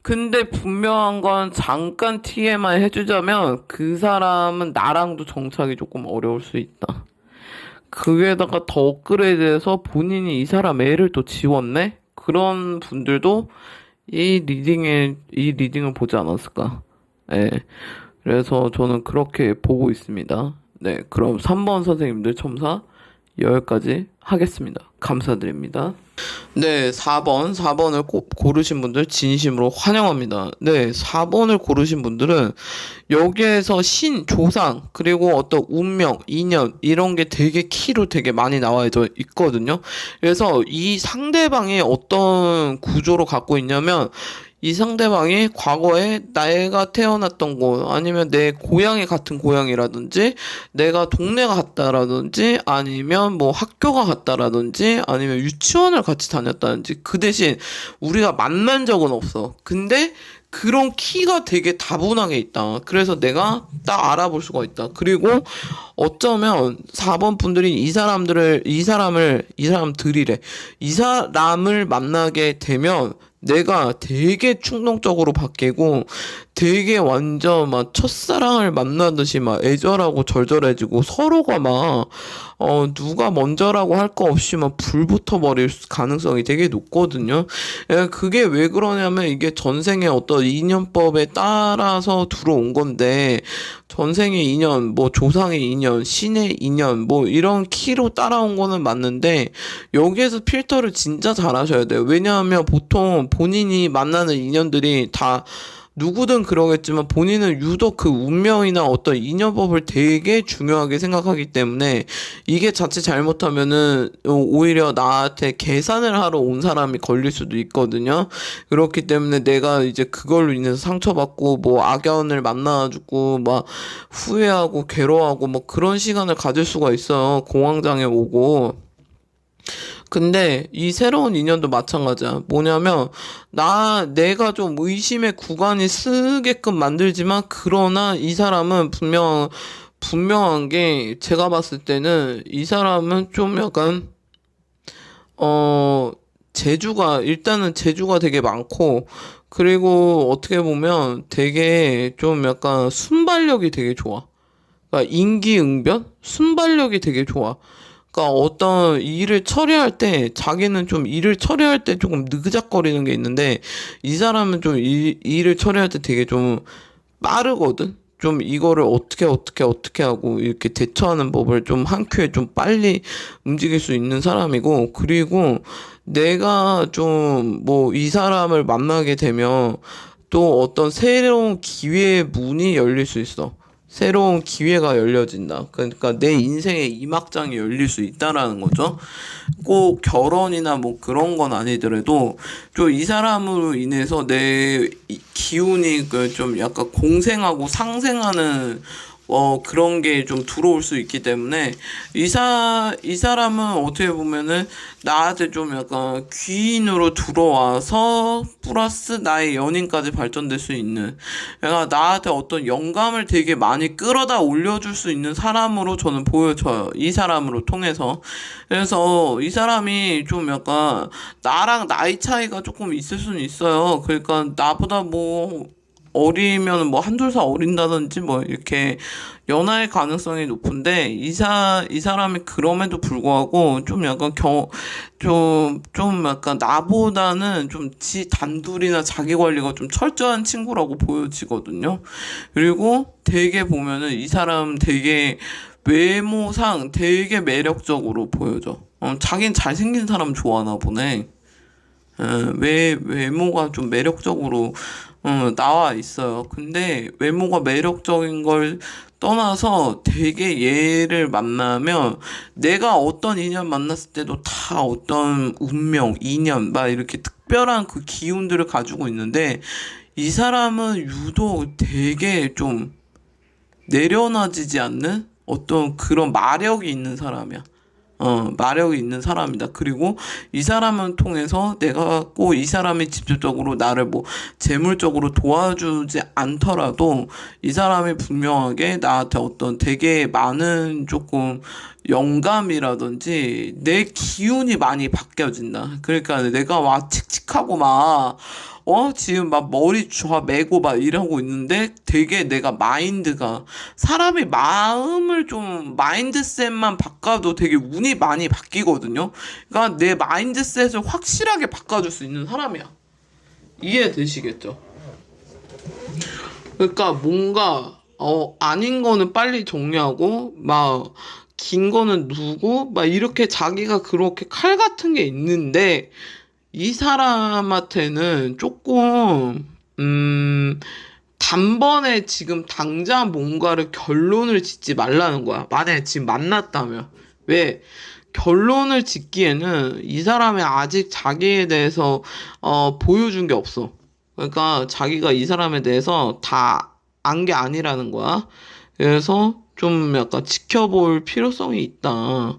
[SPEAKER 1] 근데 분명한 건 잠깐 TMI 해주자면 그 사람은 나랑도 정착이 조금 어려울 수 있다. 그게다가 더 업그레이드해서 본인이 이 사람 애를 또 지웠네? 그런 분들도 이 리딩을 보지 않았을까? 예. 그래서 저는 그렇게 보고 있습니다. 네. 그럼 3번 선생님들 첨사 여기까지 하겠습니다. 감사드립니다. 네, 4번을 꼭 고르신 분들 진심으로 환영합니다. 네, 4번을 고르신 분들은 여기에서 조상, 그리고 어떤 운명, 인연, 이런 게 되게 키로 되게 많이 나와 있거든요. 그래서 이 상대방이 어떤 구조로 갖고 있냐면, 이 상대방이 과거에 내가 태어났던 곳, 아니면 내 고향이 같은 고향이라든지, 내가 동네가 같다라든지, 아니면 뭐 학교가 같다라든지, 아니면 유치원을 같이 다녔다든지, 그 대신 우리가 만난 적은 없어. 근데 그런 키가 되게 다분하게 있다. 그래서 내가 딱 알아볼 수가 있다. 그리고 어쩌면 4번 분들이 이 사람들이래. 이 사람을 만나게 되면 내가 되게 충동적으로 바뀌고 되게 완전 막 첫사랑을 만나듯이 막 애절하고 절절해지고 서로가 막 누가 먼저라고 할 거 없이 막 불붙어 버릴 가능성이 되게 높거든요. 그게 왜 그러냐면 이게 전생의 어떤 인연법에 따라서 들어온 건데, 전생의 인연, 뭐 조상의 인연, 신의 인연, 뭐 이런 키로 따라온 거는 맞는데, 여기에서 필터를 진짜 잘 하셔야 돼요. 왜냐하면 보통 본인이 만나는 인연들이 다 누구든 그러겠지만 본인은 유독 그 운명이나 어떤 인연법을 되게 중요하게 생각하기 때문에, 이게 자칫 잘못하면은 오히려 나한테 계산을 하러 온 사람이 걸릴 수도 있거든요. 그렇기 때문에 내가 이제 그걸로 인해서 상처받고 뭐 악연을 만나가지고 막 후회하고 괴로워하고 뭐 그런 시간을 가질 수가 있어요. 공황장애 오고. 근데 이 새로운 인연도 마찬가지야. 뭐냐면 내가 좀 의심의 구간이 쓰게끔 만들지만, 그러나 이 사람은 분명한 게, 제가 봤을 때는 이 사람은 좀 약간 일단은 재주가 되게 많고, 그리고 어떻게 보면 되게 좀 약간 순발력이 되게 좋아. 그러니까 임기응변? 순발력이 되게 좋아. 그러니까 어떤 일을 처리할 때, 자기는 좀 일을 처리할 때 조금 느그작거리는 게 있는데, 이 사람은 좀 일을 처리할 때 되게 좀 빠르거든? 좀 이거를 어떻게 하고 이렇게 대처하는 법을 좀 한 큐에 좀 빨리 움직일 수 있는 사람이고, 그리고 내가 좀 뭐 이 사람을 만나게 되면 또 어떤 새로운 기회의 문이 열릴 수 있어. 새로운 기회가 열려진다. 그러니까 내 인생의 이막장이 열릴 수 있다라는 거죠. 꼭 결혼이나 뭐 그런 건 아니더라도 좀 이 사람으로 인해서 내 기운이 그 좀 약간 공생하고 상생하는 그런 게 좀 들어올 수 있기 때문에, 이 사람은 어떻게 보면은 나한테 좀 약간 귀인으로 들어와서 플러스 나의 연인까지 발전될 수 있는, 그러니까 나한테 어떤 영감을 되게 많이 끌어다 올려줄 수 있는 사람으로 저는 보여져요. 이 사람으로 통해서. 그래서 이 사람이 좀 약간 나랑 나이 차이가 조금 있을 수는 있어요. 그러니까 나보다 뭐 어리면 뭐 한두 살 어린다든지 뭐 이렇게 연하일 가능성이 높은데, 이 사람이 그럼에도 불구하고 좀 약간 좀 약간 나보다는 좀 단둘이나 자기 관리가 좀 철저한 친구라고 보여지거든요. 그리고 되게 보면은 이 사람 되게 외모상 되게 매력적으로 보여져. 자긴 잘생긴 사람 좋아하나 보네. 외모가 좀 매력적으로 나와 있어요. 근데 외모가 매력적인 걸 떠나서 되게 얘를 만나면 내가 어떤 인연 만났을 때도 다 어떤 운명, 인연, 막 이렇게 특별한 그 기운들을 가지고 있는데, 이 사람은 유독 되게 좀 내려놔지지 않는 어떤 그런 마력이 있는 사람이야. 마력이 있는 사람이다. 그리고 이 사람을 통해서 내가 꼭 이 사람이 직접적으로 나를 뭐 재물적으로 도와주지 않더라도 이 사람이 분명하게 나한테 어떤 되게 많은 조금 영감이라든지 내 기운이 많이 바뀌어진다. 그러니까 내가 와 칙칙하고 막 지금 막 머리 좌 매고 막 이러고 있는데 되게 내가 마인드가 사람이 마음을 좀 마인드셋만 바꿔도 되게 운이 많이 바뀌거든요. 그러니까 내 마인드셋을 확실하게 바꿔줄 수 있는 사람이야. 이해되시겠죠? 그러니까 뭔가 아닌 거는 빨리 정리하고 막 긴 거는 누고 막 이렇게 자기가 그렇게 칼 같은 게 있는데 이 사람한테는 조금 단번에 지금 당장 뭔가를 결론을 짓지 말라는 거야. 만약에 지금 만났다면. 왜? 결론을 짓기에는 이 사람이 아직 자기에 대해서 보여준 게 없어. 그러니까 자기가 이 사람에 대해서 다 안 게 아니라는 거야. 그래서 좀 약간 지켜볼 필요성이 있다.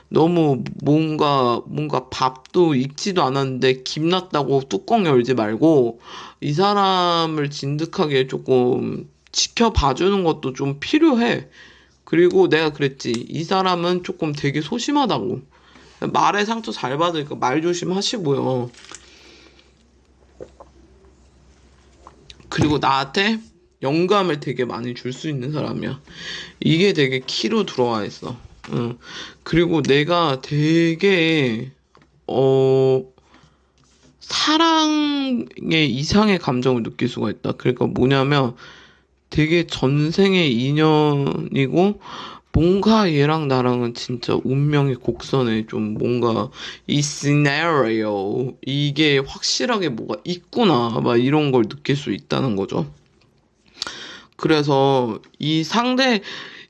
[SPEAKER 1] 너무 뭔가 밥도 익지도 않았는데 김났다고 뚜껑 열지 말고 이 사람을 진득하게 조금 지켜봐주는 것도 좀 필요해. 그리고 내가 그랬지. 이 사람은 조금 되게 소심하다고. 말에 상처 잘 받으니까 말 조심하시고요. 그리고 나한테 영감을 되게 많이 줄 수 있는 사람이야. 이게 되게 키로 들어와 있어. 응. 그리고 내가 되게 사랑의 이상의 감정을 느낄 수가 있다. 그러니까 뭐냐면 되게 전생의 인연이고 뭔가 얘랑 나랑은 진짜 운명의 곡선에 좀 뭔가 이 시나리오 이게 확실하게 뭐가 있구나 막 이런 걸 느낄 수 있다는 거죠. 그래서 이 상대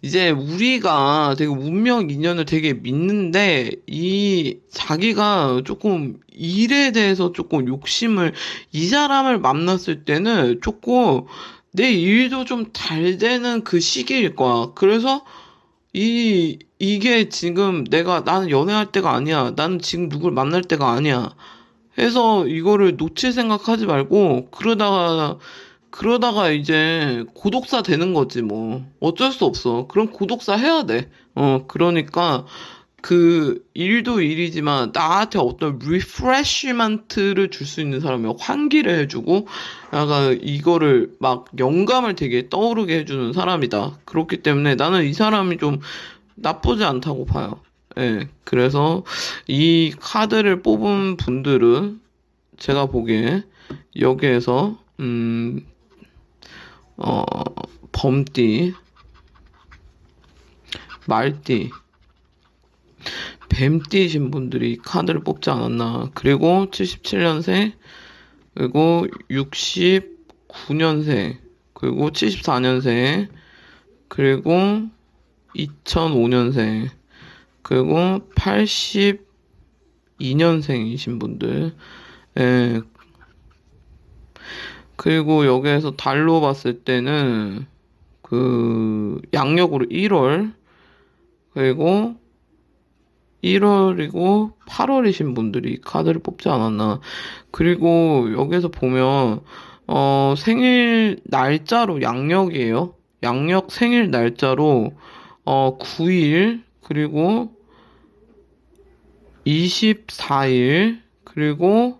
[SPEAKER 1] 이제 우리가 되게 운명 인연을 되게 믿는데 이 자기가 조금 일에 대해서 조금 욕심을 이 사람을 만났을 때는 조금 내 일도 좀 잘 되는 그 시기일 거야. 그래서 이게 지금 나는 연애할 때가 아니야. 나는 지금 누굴 만날 때가 아니야. 해서 이거를 놓칠 생각하지 말고 그러다가 이제 고독사 되는 거지 뭐. 어쩔 수 없어. 그럼 고독사 해야 돼. 그러니까 그 일도 일이지만 나한테 어떤 리프레시먼트를 줄 수 있는 사람이 환기를 해주고 약간 이거를 막 영감을 되게 떠오르게 해주는 사람이다. 그렇기 때문에 나는 이 사람이 좀 나쁘지 않다고 봐요. 예. 그래서 이 카드를 뽑은 분들은 제가 보기에 여기에서 범띠, 말띠, 뱀띠이신 분들이 카드를 뽑지 않았나. 그리고 77년생, 그리고 69년생, 그리고 74년생, 그리고 2005년생, 그리고 82년생이신 분들. 예. 그리고 여기에서 달로 봤을 때는 그 양력으로 1월, 그리고 1월이고 8월이신 분들이 카드를 뽑지 않았나. 그리고 여기서 보면 생일 날짜로 양력이에요. 양력 생일 날짜로 9일 그리고 24일 그리고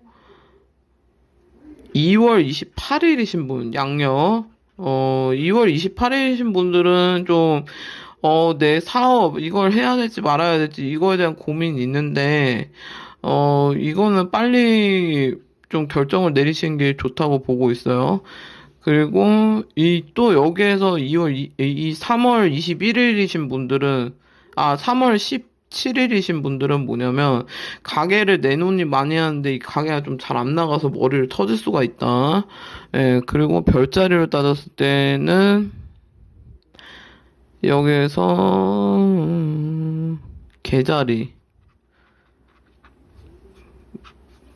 [SPEAKER 1] 2월 28일이신 분 양력 2월 28일이신 분들은 좀 내 사업 이걸 해야 될지 말아야 될지 이거에 대한 고민이 있는데 이거는 빨리 좀 결정을 내리시는 게 좋다고 보고 있어요. 그리고 또 여기에서 3월 21일이신 분들은 3월 17일이신 분들은 뭐냐면 가게를 내놓니 많이 하는데 이 가게가 좀 잘 안 나가서 머리를 터질 수가 있다. 예, 그리고 별자리로 따졌을 때는 여기에서 개자리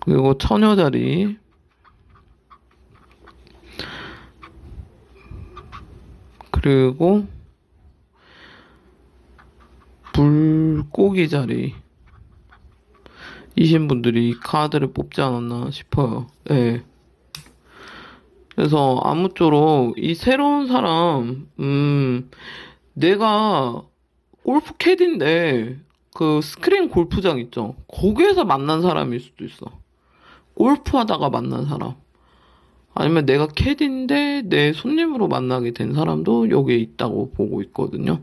[SPEAKER 1] 그리고 처녀자리 그리고 물고기 자리 이신 분들이 이 카드를 뽑지 않았나 싶어요. 예. 그래서 아무쪼록 이 새로운 사람, 내가 골프 캐디인데 그 스크린 골프장 있죠. 거기에서 만난 사람일 수도 있어. 골프 하다가 만난 사람. 아니면 내가 캐디인데 내 손님으로 만나게 된 사람도 여기에 있다고 보고 있거든요.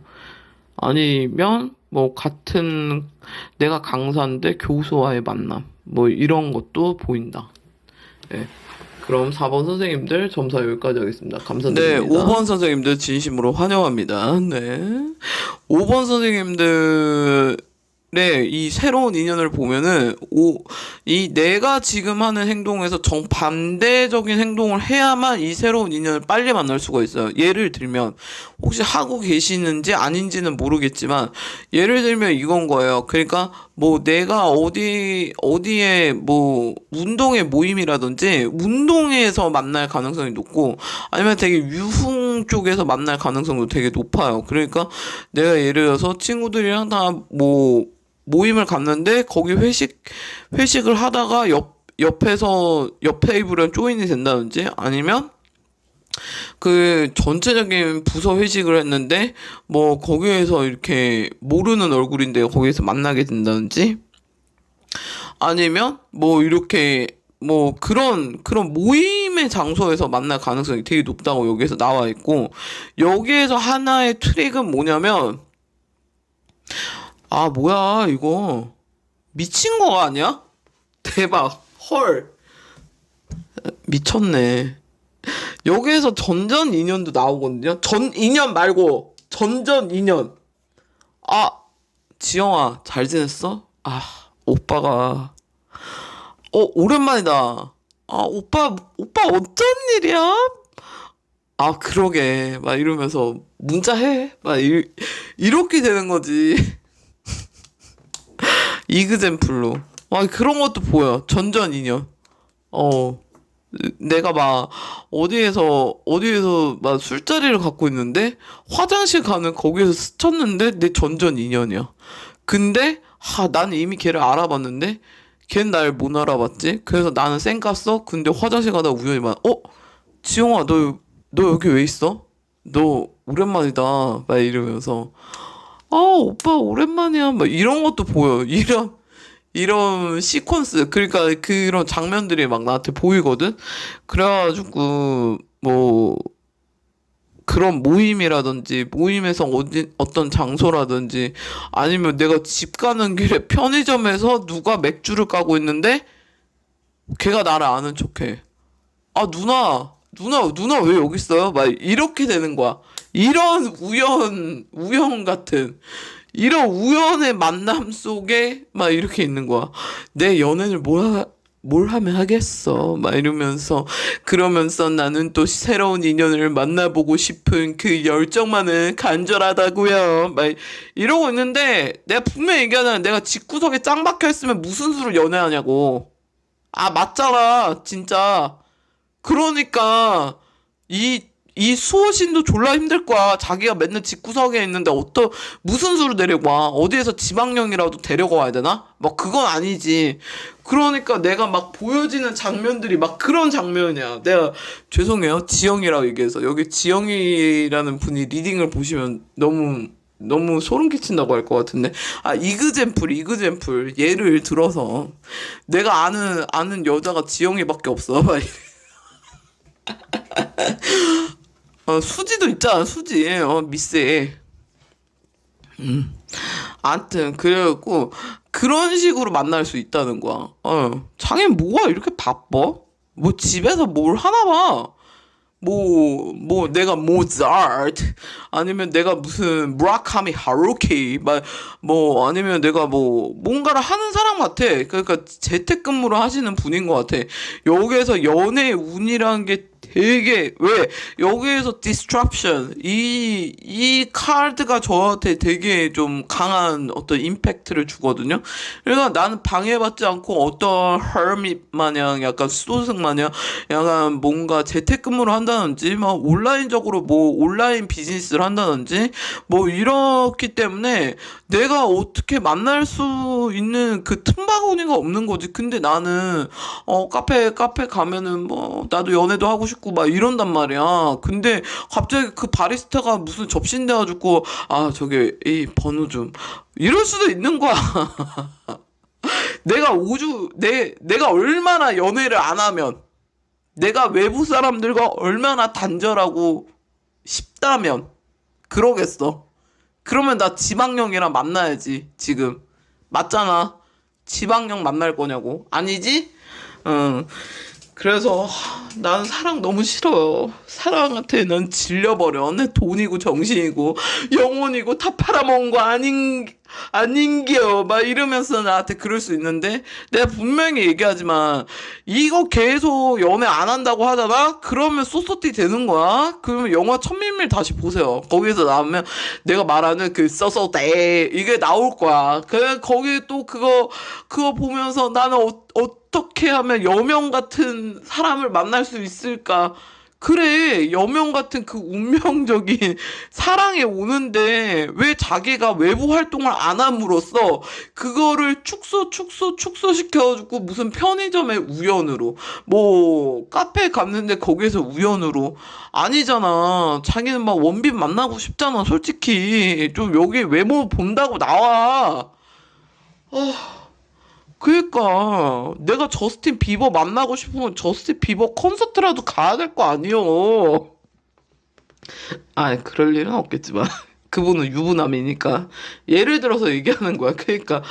[SPEAKER 1] 아니면 뭐 같은 내가 강사인데 교수와의 만남 뭐 이런 것도 보인다. 네. 그럼 4번 선생님들 점사 여기까지 하겠습니다. 감사드립니다. 네, 5번 선생님들 진심으로 환영합니다. 네. 5번 선생님들 이 새로운 인연을 보면은, 이 내가 지금 하는 행동에서 정반대적인 행동을 해야만 이 새로운 인연을 빨리 만날 수가 있어요. 예를 들면, 혹시 하고 계시는지 아닌지는 모르겠지만, 예를 들면 이건 거예요. 그러니까, 뭐 내가 어디에 뭐, 운동회 모임이라든지, 운동회에서 만날 가능성이 높고, 아니면 되게 유흥 쪽에서 만날 가능성도 되게 높아요. 그러니까, 내가 예를 들어서 친구들이랑 다 뭐, 모임을 갔는데 거기 회식을 하다가 옆 테이블에 조인이 된다든지 아니면 그 전체적인 부서 회식을 했는데 뭐 거기에서 이렇게 모르는 얼굴인데 거기에서 만나게 된다든지 아니면 뭐 이렇게 뭐 그런 모임의 장소에서 만날 가능성이 되게 높다고 여기에서 나와 있고 여기에서 하나의 트릭은 뭐냐면 아, 뭐야, 이거. 미친 거 아니야? 대박. 헐. 미쳤네. 여기에서 전전 인연도 나오거든요. 전 인연 말고, 전전 인연. 아, 지영아, 잘 지냈어? 아, 오빠가. 오랜만이다. 아, 오빠 어쩐 일이야? 아, 그러게. 막 이러면서, 문자해. 막 이렇게 되는 거지. 이그젠플로. 그런 것도 보여. 전전 인연. 내가 막, 어디에서 막 술자리를 갖고 있는데, 화장실 가는 거기에서 스쳤는데, 내 전전 인연이야. 근데, 나는 이미 걔를 알아봤는데, 걔는 날 못 알아봤지? 그래서 나는 쌩 깠어? 근데 화장실 가다가 우연히 지용아, 너 여기 왜 있어? 너 오랜만이다. 막 이러면서. 오빠 오랜만이야. 막 이런 것도 보여. 이런 시퀀스. 그러니까 그런 장면들이 막 나한테 보이거든? 그래가지고, 뭐, 그런 모임이라든지, 모임에서 어떤 장소라든지, 아니면 내가 집 가는 길에 편의점에서 누가 맥주를 까고 있는데, 걔가 나를 아는 척해. 아, 누나 왜 여기 있어요? 막 이렇게 되는 거야. 이런 우연 같은, 이런 우연의 만남 속에 막 이렇게 있는 거야. 내 연애를 뭘 하면 하겠어. 막 이러면서, 그러면서 나는 또 새로운 인연을 만나보고 싶은 그 열정만은 간절하다고요. 막 이러고 있는데, 내가 분명히 얘기하잖아. 내가 집구석에 짱 박혀 있으면 무슨 수로 연애하냐고. 아, 맞잖아. 진짜. 그러니까 이 수호신도 졸라 힘들 거야. 자기가 맨날 집구석에 있는데 무슨 수로 데려와? 어디에서 지방령이라도 데려가야 되나? 막 그건 아니지. 그러니까 내가 막 보여지는 장면들이 막 그런 장면이야. 내가 죄송해요. 지영이라고 얘기해서. 여기 지영이라는 분이 리딩을 보시면 너무 소름 끼친다고 할 것 같은데. 이그젠플. 예를 들어서 내가 아는 여자가 지영이밖에 없어. 수지도 있잖아, 수지. 미세. 아무튼, 그래갖고, 그런 식으로 만날 수 있다는 거야. 자기는 뭐가 이렇게 바빠? 뭐, 집에서 뭘 하나 봐. 내가 모차르트, 아니면 내가 무슨 무라카미 하루키, 아니면 내가 뭔가를 하는 사람 같아. 그러니까 재택근무를 하시는 분인 것 같아. 여기에서 연애의 운이라는 게 되게, 왜, 여기에서 disruption, 이 카드가 저한테 되게 좀 강한 어떤 임팩트를 주거든요. 그러니까 나는 방해받지 않고 어떤 hermit 마냥, 약간 수도승 마냥, 약간 뭔가 재택근무를 한다든지, 막 온라인적으로 뭐 온라인 비즈니스를 한다든지, 뭐 이렇기 때문에 내가 어떻게 만날 수 있는 그 틈바구니가 없는 거지. 근데 나는, 카페 가면은 뭐, 나도 연애도 하고 싶고 막 이런단 말이야. 근데 갑자기 그 바리스타가 무슨 접신돼 가지고 저기 이 번호 좀 이럴 수도 있는 거야. 내가 얼마나 연애를 안 하면 내가 외부 사람들과 얼마나 단절하고 싶다면 그러겠어. 그러면 나 지방령이랑 만나야지 지금. 맞잖아. 지방령 만날 거냐고. 아니지? 응. 그래서 난 사랑 너무 싫어요. 사랑한테 난 질려버려. 내 돈이고 정신이고 영혼이고 다 팔아먹은 거 아닌겨. 막 이러면서 나한테 그럴 수 있는데 내가 분명히 얘기하지만 이거 계속 연애 안 한다고 하잖아? 그러면 쏘쏘띠 되는 거야. 그러면 영화 천밀밀 다시 보세요. 거기서 나오면 내가 말하는 그 쏘쏘떼 이게 나올 거야. 거기 또 그거 보면서 나는 어떻게 하면 여명 같은 사람을 만날 수 있을까? 그래, 여명 같은 그 운명적인 사랑에 오는데 왜 자기가 외부 활동을 안 함으로써 그거를 축소시켜가지고 무슨 편의점에 우연으로 뭐 카페 갔는데 거기에서 우연으로 아니잖아. 자기는 막 원빈 만나고 싶잖아. 솔직히 좀 여기 외모 본다고 나와. 그니까 내가 저스틴 비버 만나고 싶으면 저스틴 비버 콘서트라도 가야 될 거 아니요. 그럴 일은 없겠지만 그분은 유부남이니까 예를 들어서 얘기하는 거야. 그러니까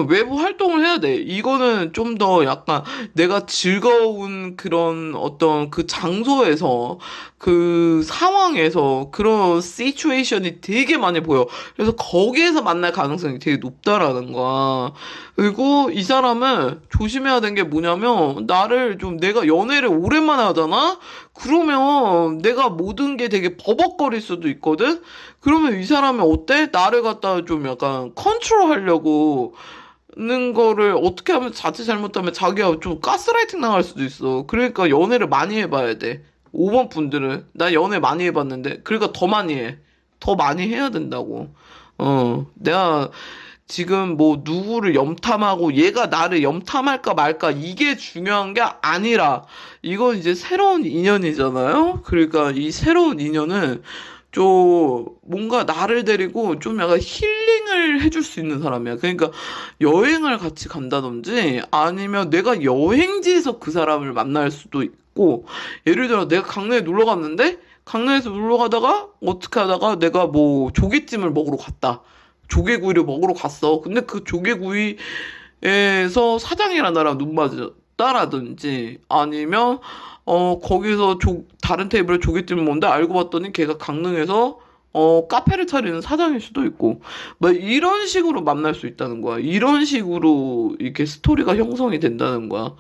[SPEAKER 1] 외부 활동을 해야 돼. 이거는 좀 더 약간 내가 즐거운 그런 어떤 그 장소에서 그 상황에서 그런 시츄에이션이 되게 많이 보여. 그래서 거기에서 만날 가능성이 되게 높다라는 거야. 그리고 이 사람은 조심해야 되는 게 뭐냐면 나를 좀 내가 연애를 오랜만에 하잖아? 그러면 내가 모든 게 되게 버벅거릴 수도 있거든? 그러면 이 사람이 어때? 나를 갖다가 좀 약간 컨트롤 하려고 는 거를 어떻게 하면 자칫 잘못하면 자기가 좀 가스라이팅 당할 수도 있어. 그러니까 연애를 많이 해봐야 돼. 5번 분들은 나 연애 많이 해봤는데 그러니까 더 많이 해. 더 많이 해야 된다고. 내가 지금 뭐 누구를 염탐하고 얘가 나를 염탐할까 말까 이게 중요한 게 아니라 이건 이제 새로운 인연이잖아요. 그러니까 이 새로운 인연은 좀 뭔가 나를 데리고 좀 약간 힐링을 해줄 수 있는 사람이야. 그러니까 여행을 같이 간다든지 아니면 내가 여행지에서 그 사람을 만날 수도 있고 예를 들어 내가 강릉에 놀러 갔는데 강릉에서 놀러 가다가 어떻게 하다가 내가 뭐 조개찜을 먹으러 갔다. 조개구이를 먹으러 갔어. 근데 그 조개구이에서 사장이랑 나랑 눈 맞았다라든지 아니면 거기서 다른 테이블에 조개찜을 먹는데 알고 봤더니 걔가 강릉에서 카페를 차리는 사장일 수도 있고, 뭐, 이런 식으로 만날 수 있다는 거야. 이런 식으로 이렇게 스토리가 형성이 된다는 거야.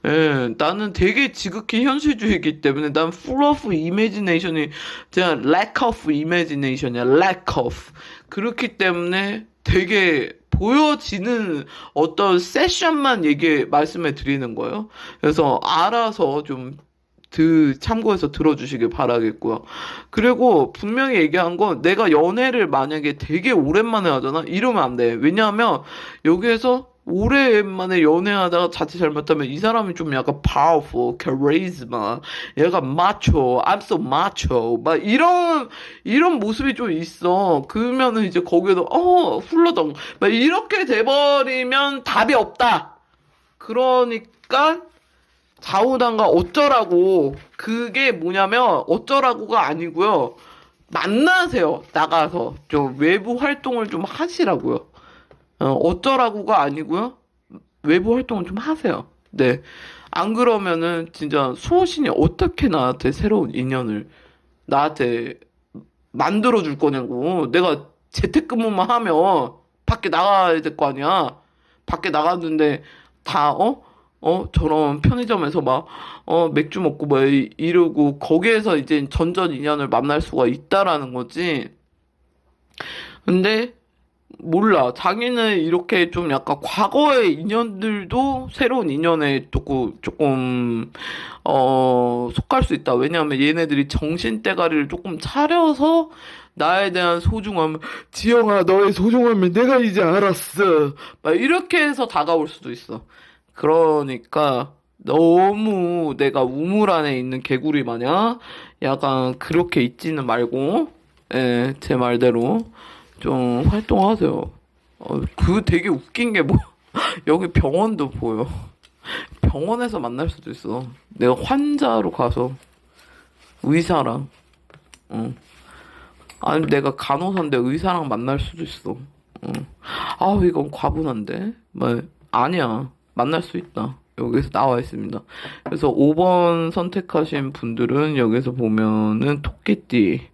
[SPEAKER 1] 예, 나는 되게 지극히 현실주의이기 때문에 난 full of imagination이 그냥 lack of imagination이야. lack of. 그렇기 때문에 되게 보여지는 어떤 세션만 말씀해 드리는 거예요. 그래서 알아서 좀 참고해서 들어주시길 바라겠고요. 그리고 분명히 얘기한 건 내가 연애를 만약에 되게 오랜만에 하잖아? 이러면 안 돼. 왜냐하면 여기에서 오랜만에 연애하다가 자칫 잘못하면 이 사람이 좀 약간 powerful, charisma, 얘가 macho, I'm so macho, 막 이런 모습이 좀 있어. 그러면은 이제 거기에서 훌러덩 막 이렇게 돼버리면 답이 없다. 그러니까 좌우당가 어쩌라고. 그게 뭐냐면 어쩌라고가 아니고요. 만나세요. 나가서 좀 외부 활동을 좀 하시라고요. 어쩌라고가 아니고요. 외부 활동을 좀 하세요. 네. 안 그러면은 진짜 수호신이 어떻게 나한테 새로운 인연을 나한테 만들어 줄 거냐고. 내가 재택근무만 하면 밖에 나가야 될 거 아니야. 밖에 나갔는데 다 저런 편의점에서 막, 맥주 먹고 막 이러고, 거기에서 이제 전전 인연을 만날 수가 있다라는 거지. 근데, 몰라. 자기는 이렇게 좀 약간 과거의 인연들도 새로운 인연에 속할 수 있다. 왜냐하면 얘네들이 정신대가리를 조금 차려서 나에 대한 소중함, 지영아, 너의 소중함을 내가 이제 알았어. 막 이렇게 해서 다가올 수도 있어. 그러니까 너무 내가 우물 안에 있는 개구리 마냥 약간 그렇게 있지는 말고, 예, 제 말대로 좀 활동하세요. 되게 웃긴 게 뭐, 여기 병원도 보여. 병원에서 만날 수도 있어. 내가 환자로 가서, 의사랑, 아니, 내가 간호사인데 의사랑 만날 수도 있어. 이건 과분한데? 뭐, 아니야. 만날 수 있다. 여기서 나와 있습니다. 그래서 5번 선택하신 분들은 여기서 보면은 토끼띠,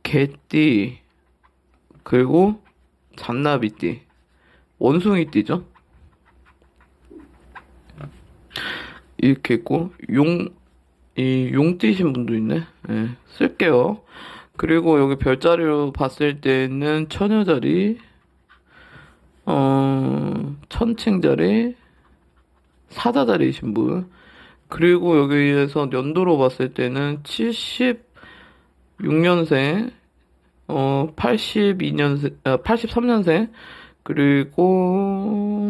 [SPEAKER 1] 개띠, 그리고 잔나비띠, 원숭이띠죠. 이렇게 있고 용띠신 분도 있네. 예, 쓸게요. 그리고 여기 별자리로 봤을 때는 처녀자리, 천칭자리, 사자자리이신 분. 그리고 여기에서 연도로 봤을 때는 76년생, 82년생, 83년생, 그리고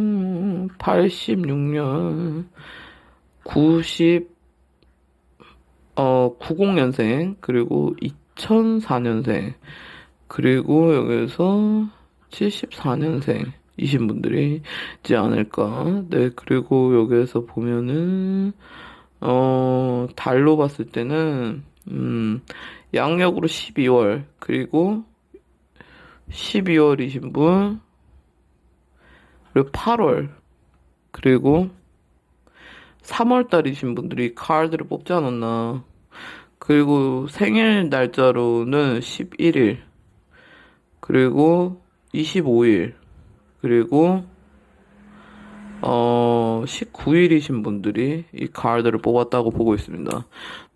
[SPEAKER 1] 86년, 90년생, 그리고 2004년생, 그리고 여기서 74년생이신 분들이 있지 않을까. 네, 그리고 여기에서 보면은, 달로 봤을 때는, 양력으로 12월, 그리고 12월이신 분, 그리고 8월, 그리고 3월달이신 분들이 카드를 뽑지 않았나. 그리고 생일 날짜로는 11일, 그리고 25일, 그리고 19일이신 분들이 이 카드를 뽑았다고 보고 있습니다.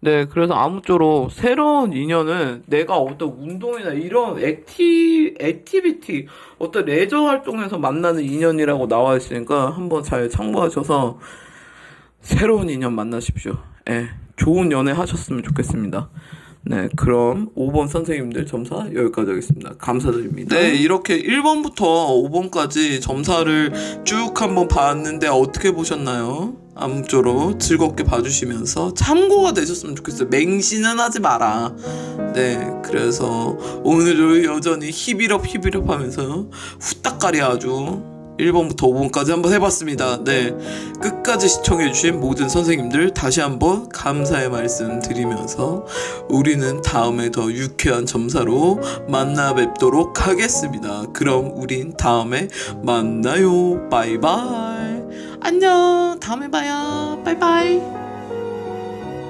[SPEAKER 1] 네, 그래서 아무쪼록 새로운 인연은 내가 어떤 운동이나 이런 액티비티, 어떤 레저 활동에서 만나는 인연이라고 나와 있으니까 한번 잘 참고하셔서 새로운 인연 만나십시오. 예, 좋은 연애 하셨으면 좋겠습니다. 네, 그럼 5번 선생님들 점사 여기까지 하겠습니다. 감사드립니다. 네, 이렇게 1번부터 5번까지 점사를 쭉 한번 봤는데 어떻게 보셨나요? 아무쪼록 즐겁게 봐주시면서 참고가 되셨으면 좋겠어요. 맹신은 하지 마라. 네, 그래서 오늘도 여전히 힙일업 하면서 후딱거리 아주 1번부터 5번까지 한번 해봤습니다. 네, 끝까지 시청해주신 모든 선생님들 다시 한번 감사의 말씀 드리면서 우리는 다음에 더 유쾌한 점사로 만나 뵙도록 하겠습니다. 그럼 우린 다음에 만나요. 바이바이. 안녕. 다음에 봐요. 바이바이.